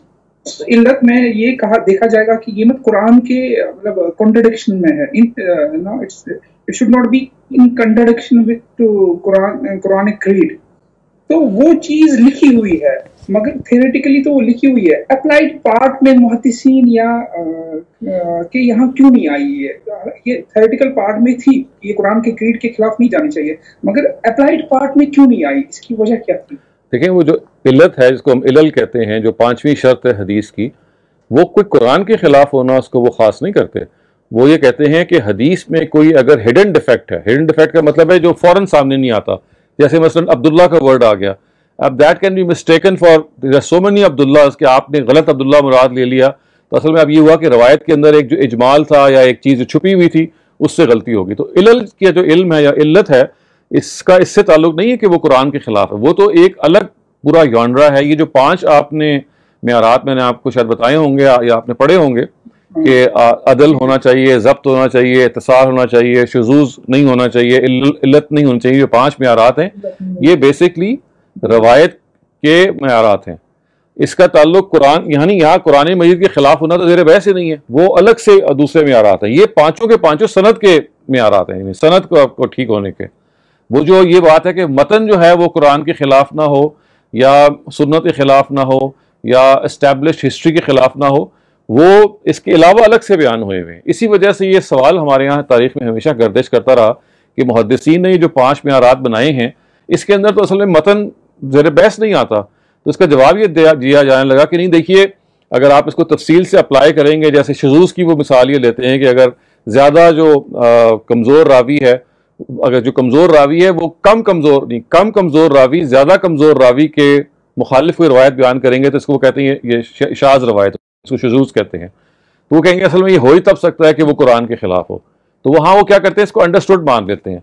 علت میں یہ کہا دیکھا جائے گا کہ یہ مت قرآن کے مطلب کنٹرڈکشن میں ہے, it should not be in contradiction with قرآن کریڈ. تو وہ چیز لکھی ہوئی ہے مگر تھیوریٹیکلی تو وہ لکھی ہوئی ہے, اپلائیڈ پارٹ میں محدثین یا کہ یہاں کیوں نہیں آئی ہے؟ یہ تھیوریٹیکل پارٹ میں تھی, یہ قرآن کے کریڈ کے خلاف نہیں جانی چاہیے, مگر اپلائیڈ پارٹ میں کیوں نہیں آئی, اس کی وجہ کیا تھی؟ دیکھیں وہ جو علت ہے جس کو ہم علل کہتے ہیں, جو 5ویں شرط ہے حدیث کی, وہ کوئی قرآن کے خلاف ہونا اس کو وہ خاص نہیں کرتے. وہ یہ کہتے ہیں کہ حدیث میں کوئی اگر ہڈن ڈیفیکٹ ہے, ہڈن ڈیفیکٹ کا مطلب ہے جو فوراً سامنے نہیں آتا, جیسے مثلا عبداللہ کا ورڈ آ گیا, اب that can be mistaken for so many Abdullah, کہ آپ نے غلط عبداللہ مراد لے لیا. تو اصل میں اب یہ ہوا کہ روایت کے اندر ایک جو اجمال تھا یا ایک چیز جو چھپی ہوئی تھی اس سے غلطی ہوگی. تو علل کا جو علم ہے یا علت ہے اس کا اس سے تعلق نہیں ہے کہ وہ قرآن کے خلاف ہے, وہ تو ایک الگ پورا جانرا ہے. یہ جو 5 آپ نے معیارات میں نے آپ کو شاید بتائے ہوں گے یا آپ نے پڑھے ہوں گے کہ عدل ہونا چاہیے, ضبط ہونا چاہیے, اتصال ہونا چاہیے, شذوذ نہیں ہونا چاہیے, علت نہیں ہونی چاہیے, یہ 5 معیارات ہیں. یہ بیسکلی روایت کے معیارات ہیں. اس کا تعلق قرآن یعنی یہاں قرآن مجید کے خلاف ہونا تو زیر بحث ہی نہیں ہے, وہ الگ سے دوسرے معیارات ہیں. یہ پانچوں کے پانچوں سند کے معیارات ہیں, یعنی سند کو ٹھیک ہونے کے. وہ جو یہ بات ہے کہ متن جو ہے وہ قرآن کے خلاف نہ ہو یا سنت کے خلاف نہ ہو یا اسٹیبلشڈ ہسٹری کے خلاف نہ ہو, وہ اس کے علاوہ الگ سے بیان ہوئے ہوئے ہیں. اسی وجہ سے یہ سوال ہمارے یہاں تاریخ میں ہمیشہ گردش کرتا رہا کہ محدثین نے یہ جو 5 معیارات بنائے ہیں اس کے اندر تو اصل میں متن زیر بحث نہیں آتا. تو اس کا جواب یہ دیا جانے لگا کہ نہیں, دیکھیے اگر آپ اس کو تفصیل سے اپلائی کریں گے, جیسے شذوذ کی وہ مثال یہ لیتے ہیں کہ اگر زیادہ جو کمزور راوی ہے, اگر جو کمزور راوی ہے وہ کم کمزور راوی زیادہ کمزور راوی کے مخالف کوئی روایت بیان کریں گے تو اس کو وہ کہتے ہیں یہ شاذ روایت, اس کو شذوذ کہتے ہیں. تو وہ کہیں گے اصل میں یہ ہو ہی تب سکتا ہے کہ وہ قرآن کے خلاف ہو. تو وہاں وہ کیا کرتے ہیں, اس کو انڈرسٹوڈ مان لیتے ہیں.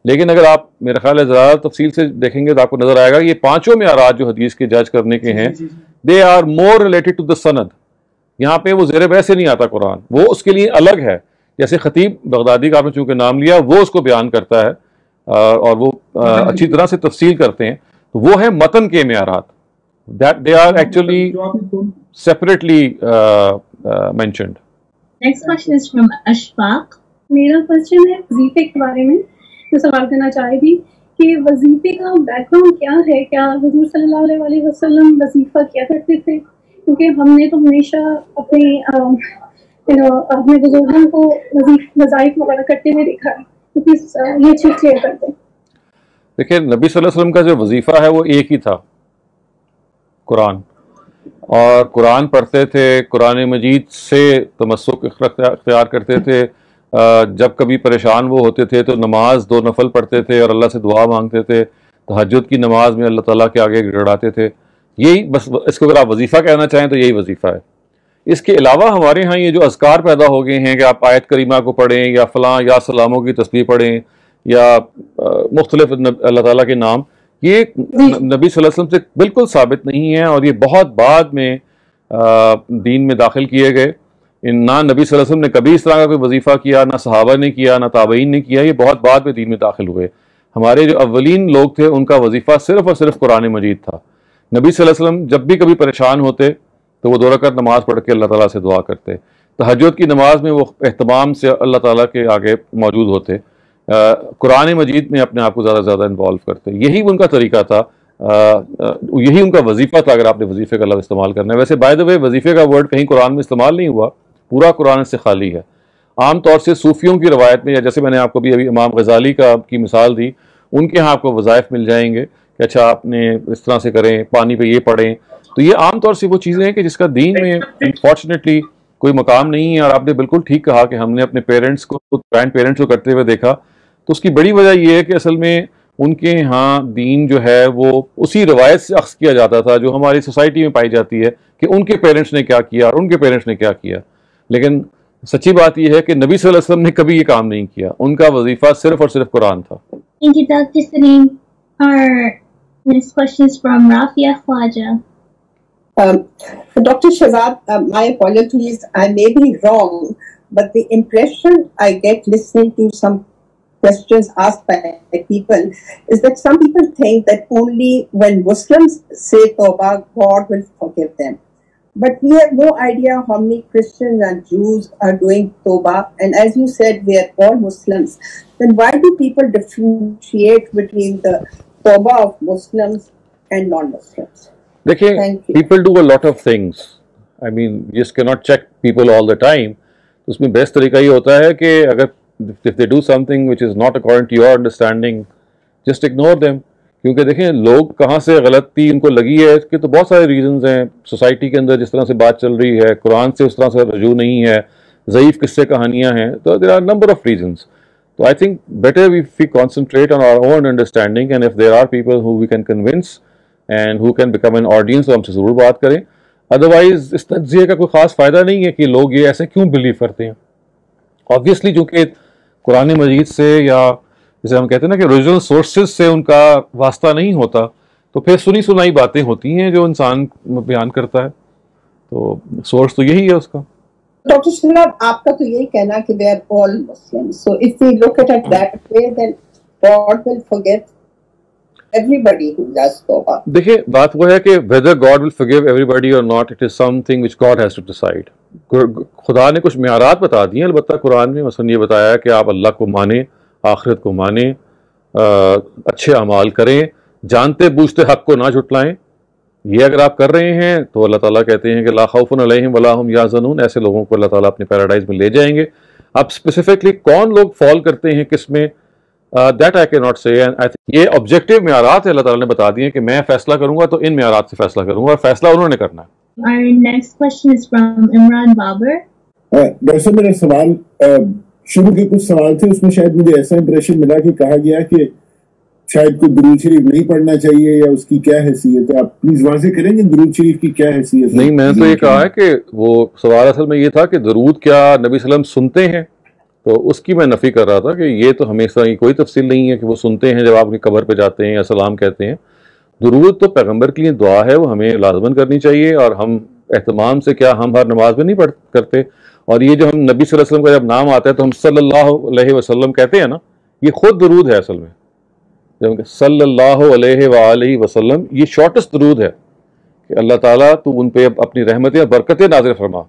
لیکن اگر آپ میرا خیال ہے زیادہ تفصیل سے دیکھیں گے تو آپ کو نظر آئے گا یہ 5 معیارات جو حدیث کے جج کرنے کے ہیں, they are more related to the sanad. یہاں پہ وہ زیر بحث سے نہیں آتا قرآن, وہ اس کے لیے الگ ہے. جیسے خطیب بغدادی کا آپ نے چونکہ نام لیا, وہ اس کو بیان کرتا ہے اور وہ اچھی طرح سے تفصیل کرتے ہیں. تو وہ ہے متن کے معیارات, that they are actually separately mentioned. Next question is from Ashfaq. میرا کوشچن ہے وظیفے کے بارے میں, جو سوال کرنا چاہ رہی تھی کہ وظیفے کا بیک گراؤنڈ کیا ہے, کیا حضور صلی اللہ علیہ وسلم وظیفہ کیا کرتے تھے؟ کیونکہ ہم نے تو ہمیشہ اپنے بزرگوں کو وظائف وغیرہ کرتے ہوئے دیکھا ہے, کیونکہ یہ چیز کلیئر کرتے ہیں. دیکھیں نبی صلی اللہ علیہ وسلم کا جو وظیفہ ہے وہ ایک ہی تھا, قرآن. اور قرآن پڑھتے تھے, قرآن مجید سے تمسک اختیار کرتے تھے. جب کبھی پریشان وہ ہوتے تھے تو نماز 2 نفل پڑھتے تھے اور اللہ سے دعا مانگتے تھے. تہجد کی نماز میں اللہ تعالیٰ کے آگے گڑگڑاتے تھے. یہی بس, اس کو اگر آپ وظیفہ کہنا چاہیں تو یہی وظیفہ ہے. اس کے علاوہ ہمارے ہاں یہ جو اذکار پیدا ہو گئے ہیں کہ آپ آیت کریمہ کو پڑھیں یا فلاں یا سلاموں کی تسبیح پڑھیں یا مختلف اللہ تعالیٰ کے نام, یہ نبی صلی اللہ علیہ وسلم سے بالکل ثابت نہیں ہے. اور یہ بہت بعد میں دین میں داخل کیے گئے. نہ نبی صلی اللہ علیہ وسلم نے کبھی اس طرح کا کوئی وظیفہ کیا, نہ صحابہ نے کیا, نہ تابعین نے کیا. یہ بہت بعد میں دین میں داخل ہوئے. ہمارے جو اولین لوگ تھے ان کا وظیفہ صرف اور صرف قرآن مجید تھا. نبی صلی اللہ علیہ وسلم جب بھی کبھی پریشان ہوتے تو وہ 2 رکعت نماز پڑھ کے اللہ تعالیٰ سے دعا کرتے. تہجد کی نماز میں وہ اہتمام سے اللہ تعالیٰ کے آگے موجود ہوتے. قرآن مجید میں اپنے آپ کو زیادہ سے زیادہ انوالو کرتے. یہی ان کا طریقہ تھا, یہی ان کا وظیفہ تھا, اگر آپ نے وظیفے کا لفظ استعمال کرنا ہے. ویسے بائی دا وے وظیفے کا ورڈ کہیں قرآن میں استعمال نہیں ہوا, پورا قرآن سے خالی ہے. عام طور سے صوفیوں کی روایت میں, یا جیسے میں نے آپ کو ابھی امام غزالی کی مثال دی, ان کے ہاں آپ کو وظائف مل جائیں گے کہ اچھا آپ نے اس طرح سے کریں, پانی پہ یہ پڑھیں. تو یہ عام طور سے وہ چیزیں ہیں کہ جس کا دین میں انفارچونیٹلی کوئی مقام نہیں ہے. اور آپ نے بالکل ٹھیک کہا کہ ہم نے اپنے پیرنٹس کو, گرینڈ پیرنٹس کو کرتے ہوئے دیکھا. تو اس کی بڑی وجہ یہ ہے کہ اصل میں ان کے ہاں دین جو ہے وہ اسی روایت سے اخذ کیا جاتا تھا جو ہماری سوسائٹی میں پائی جاتی ہے کہ ان کے پیرنٹس نے کیا کیا اور ان کے پیرنٹس نے کیا کیا. لیکن سچی بات یہ ہے کہ نبی صلی اللہ علیہ وسلم نے کبھی یہ کام نہیں کیا. ان کا وظیفہ صرف اور صرف قرآن تھا. Thank you, Dr. Salim. Our next question is from Rafia Khwaja. Dr. Shahzad, my apologies, I may be wrong, but the impression I get listening to some questions asked by people is that some people think that only when Muslims say Tawbah, God will forgive them. But we have no idea how many Christians and Jews are doing Tawbah. And as you said, we are all Muslims. Then why do people differentiate between the Tawbah of Muslims and non-Muslims? دیکھیں, people do a lot of things. I mean, you just cannot check people all the time. اس میں best طریقہ یہ ہوتا ہے کہ اگر if they do something which is not according to your understanding, just ignore them. کیونکہ دیکھیں لوگ کہاں سے غلطی ان کو لگی ہے اس کے تو بہت سارے ریزنز ہیں. سوسائٹی کے اندر جس طرح سے بات چل رہی ہے, قرآن سے اس طرح سے رجوع نہیں ہے, ضعیف قصے کہانیاں ہیں, تو there are number of reasons. So I think better if we concentrate on our own understanding, and if there are people who we can convince and who can become an audience, تو ہم سے ضرور بات کریں. Otherwise اس تجزیے کا کوئی خاص فائدہ نہیں ہے کہ لوگ یہ ایسے کیوں بلیو کرتے ہیں. آبویسلی چونکہ قرآن مجید سے یا جیسے ہم کہتے ہیں نا کہ اوریجنل سورسز سے ان کا واسطہ نہیں ہوتا, تو پھر سنی سنائی باتیں ہوتی ہیں جو انسان بیان کرتا ہے, تو سورس تو یہی ہے اس کا. ڈاکٹر شناب, آپ کا تو یہی کہنا کہ they are all Muslims. So if we look at it that way, then God will forgive everybody who does Tawbah. دیکھیں بات وہ ہے کہ whether God will forgive everybody or not, it is something which God has to decide. خدا نے کچھ معیارات بتا دی ہیں البتہ قرآن میں, مثلا یہ بتایا کہ آپ اللہ کو مانیں, آخرت کو مانیں, اچھے اعمال کریں, جانتے بوجھتے حق کو نہ جھٹلائیں. یہ اگر آپ کر رہے ہیں تو اللہ تعالیٰ کہتے ہیں کہ لا خوف علیہم ولا ہم یحزنون, ایسے لوگوں کو اللہ تعالیٰ اپنے پیراڈائز میں لے جائیں گے. اب اسپیسیفکلی کون لوگ فال کرتے ہیں کس میں, دیٹ آئی کین ناٹ سے. یہ آبجیکٹیو معیارات اللہ تعالیٰ نے بتا دیے کہ میں فیصلہ کروں گا تو ان معیارات سے فیصلہ کروں گا, اور فیصلہ انہوں نے کرنا ہے. Our next question is from Imran Babar. Doctor صاحب میرا سوال, شروع کے کچھ سوال تھے, اس میں شاید مجھے ایسا امپریشن ملا کہ کہا گیا کہ شاید کوئی درود شریف نہیں پڑھنا چاہیے یا اس کی کیا حیثیت ہے. آپ پلیز واضح کریں گے درود شریف کی کیا حیثیت ہے؟ نہیں, میں نے تو یہ کہا ہے کہ وہ سوال اصل میں یہ تھا کہ درود کیا نبی صلی اللہ علیہ وسلم سنتے ہیں, تو اس کی میں نفی کر رہا تھا کہ یہ تو ہمیشہ کی کوئی تفصیل نہیں ہے کہ وہ سنتے ہیں جب آپ کی قبر پہ جاتے ہیں یا سلام کہتے ہیں. درود تو پیغمبر کے لیے دعا ہے, وہ ہمیں لازماً کرنی چاہیے, اور ہم اہتمام سے کیا ہم ہر نماز میں نہیں کرتے. اور یہ جو ہم نبی صلی اللہ علیہ وسلم کا جب نام آتا ہے تو ہم صلی اللہ علیہ وسلم کہتے ہیں نا, یہ خود درود ہے اصل میں. جب صلی اللہ علیہ وآلہ وسلم, یہ شارٹسٹ درود ہے کہ اللہ تعالیٰ تو ان پہ اپنی رحمتیں اور برکتیں نازل فرما.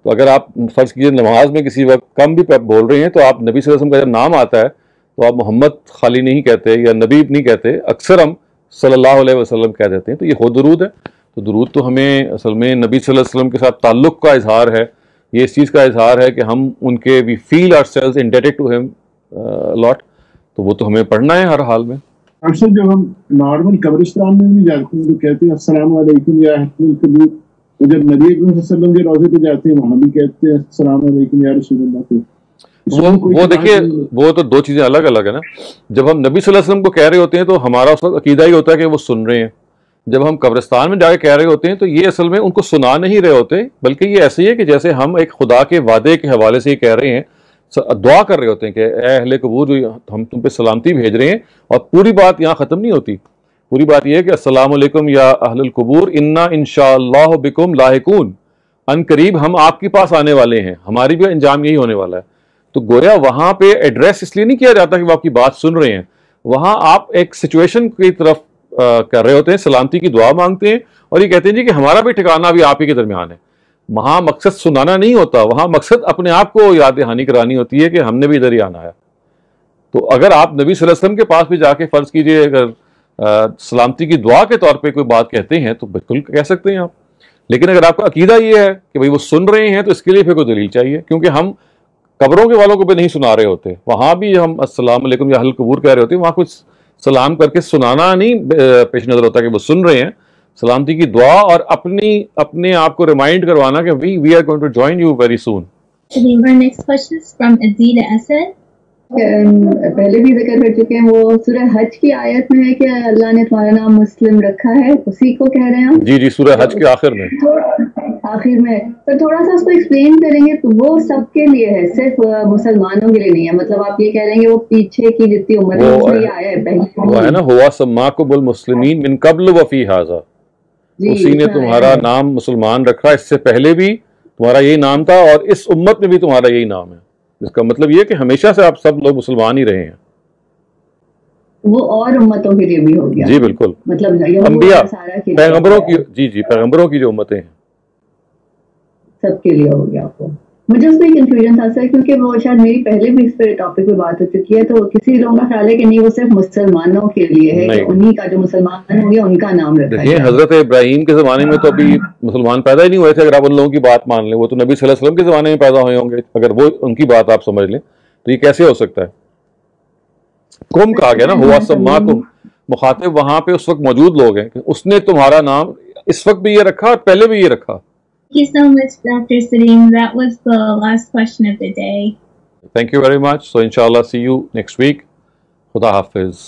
تو اگر آپ فرض کیجیے نماز میں کسی وقت کم بھی بول رہے ہیں تو آپ نبی صلی اللہ علیہ وسلم کا جب نام آتا ہے تو آپ محمد خالی نہیں کہتے یا نبی نہیں کہتے, اکثر ہم صلی اللہ علیہ وسلم کہہ دیتے ہیں, تو یہ خود درود ہے. تو درود تو ہمیں اصل میں نبی صلی اللہ علیہ وسلم کے ساتھ تعلق کا اظہار ہے, یہ اس چیز کا اظہار ہے کہ ہم ان کے وی فیل آور سیلز انڈیٹڈ ٹو ہم لاٹ, تو وہ تو ہمیں پڑھنا ہے ہر حال میں. اکثر جب ہم نارمل قبرستان میں بھی جاتے ہیں تو کہتے ہیں السلام علیکم یا اہل القبور, تو جب نبی اکرم صلی اللہ علیہ وسلم کے روضے پہ جاتے ہیں وہاں بھی کہتے ہیں السلام علیکم یا رسول اللہ. وہ دیکھیے وہ تو دو چیزیں الگ الگ ہیں نا. جب ہم نبی صلی اللہ علیہ وسلم کو کہہ رہے ہوتے ہیں تو ہمارا اس وقت عقیدہ ہی ہوتا ہے کہ وہ سن رہے ہیں. جب ہم قبرستان میں جا کے کہہ رہے ہوتے ہیں تو یہ اصل میں ان کو سنا نہیں رہے ہوتے, بلکہ یہ ایسے ہی ہے کہ جیسے ہم ایک خدا کے وعدے کے حوالے سے یہ کہہ رہے ہیں, دعا کر رہے ہوتے ہیں کہ اے اہل قبور جو ہم تم پہ سلامتی بھیج رہے ہیں. اور پوری بات یہاں ختم نہیں ہوتی, پوری بات یہ ہے کہ السلام علیکم یا اہل القبور انا انشاءاللہ بکم لاحقون, ان قریب ہم آپ کے پاس آنے والے ہیں, ہماری بھی انجام یہی ہونے والا ہے. تو گویا وہاں پہ ایڈریس اس لیے نہیں کیا جاتا کہ وہ آپ کی بات سن رہے ہیں, وہاں آپ ایک سچویشن کی طرف کر رہے ہوتے ہیں, سلامتی کی دعا مانگتے ہیں, اور یہ کہتے ہیں جی کہ ہمارا بھی ٹھکانہ بھی آپ ہی کے درمیان ہے. وہاں مقصد سنانا نہیں ہوتا, وہاں مقصد اپنے آپ کو یاد دہانی کرانی ہوتی ہے کہ ہم نے بھی ادھر ہی آنا ہے. تو اگر آپ نبی صلی اللہ علیہ وسلم کے پاس بھی جا کے فرض کیجئے اگر سلامتی کی دعا کے طور پہ کوئی بات کہتے ہیں تو بالکل کہہ سکتے ہیں آپ, لیکن اگر آپ کا عقیدہ یہ ہے کہ بھئی وہ سن رہے ہیں تو اس کے لیے پھر کوئی دلیل چاہیے, کیونکہ ہم قبروں کے والوں کو بھی نہیں سنا رہے ہوتے. وہاں بھی ہم السلام علیکم یا اہل القبور کہہ رہے ہوتے ہیں, وہاں کچھ سلام کر کے سنانا نہیں پیش نظر ہوتا کہ وہ سن رہے ہیں, سلامتی کی دعا اور اپنے آپ کو ریمائنڈ کروانا کہ we are going to join you very soon. Our next question is from Adila Asad. پہلے بھی ذکر کر چکے ہیں, وہ سورہ حج کی آیت میں ہے کہ اللہ نے تمہارا نام مسلم رکھا ہے, اسی کو کہہ رہے ہیں ہم؟ جی سورہ حج کے آخر میں تو تھوڑا سا اس کو ایکسپلین کریں گے. تو وہ سب کے لیے ہے, صرف مسلمانوں کے لیے نہیں ہے, مطلب آپ یہ کہہ رہے ہیں کہ وہ پیچھے کی جتنی امت ہے اس میں یہ آیا ہے پہلے, وہ ہے نا ہوا سماکم المسلمین من قبل وفی ھذا, اسی نے تمہارا نام مسلمان رکھا, اس سے پہلے بھی تمہارا یہی نام تھا اور اس امت میں بھی تمہارا یہی نام ہے. اس کا مطلب یہ کہ ہمیشہ سے آپ سب لوگ مسلمان ہی رہے ہیں. وہ اور امتوں کے لیے بھی ہو گیا. جی بالکل, مطلب انبیاء پیغمبروں کی, پیغمبروں کی جو امتیں ہیں سب کے لیے ہو گیا. آپ کو مجھے اس میں کنفیوژن تھا سر, کیونکہ وہ شاید میری پہلے بھی اس پہ ٹاپک پہ بات ہو چکی ہے, تو کسی لوگوں کا خیال ہے کہ نہیں وہ صرف مسلمانوں کے لیے ہے, کہ انہی کا جو مسلمان ہو گیا ان کا نام رکھا ہے. حضرت ابراہیم کے زمانے میں تو ابھی مسلمان پیدا ہی نہیں ہوئے تھے, اگر آپ ان لوگوں کی بات مان لیں. وہ تو نبی صلی اللہ علیہ وسلم کے زمانے میں پیدا ہوئے ہوں گے, اگر وہ ان کی بات آپ سمجھ لیں تو یہ کیسے ہو سکتا ہے؟ کم کہا گیا نا, ہوا سماکم, مخاطب وہاں پہ اس وقت موجود لوگ ہیں کہ اس نے تمہارا نام اس وقت بھی یہ رکھا اور پہلے بھی یہ رکھا. Thank you so much, Dr. Salim. That was the last question of the day. Thank you very much. So inshallah see you next week. Khuda Hafiz.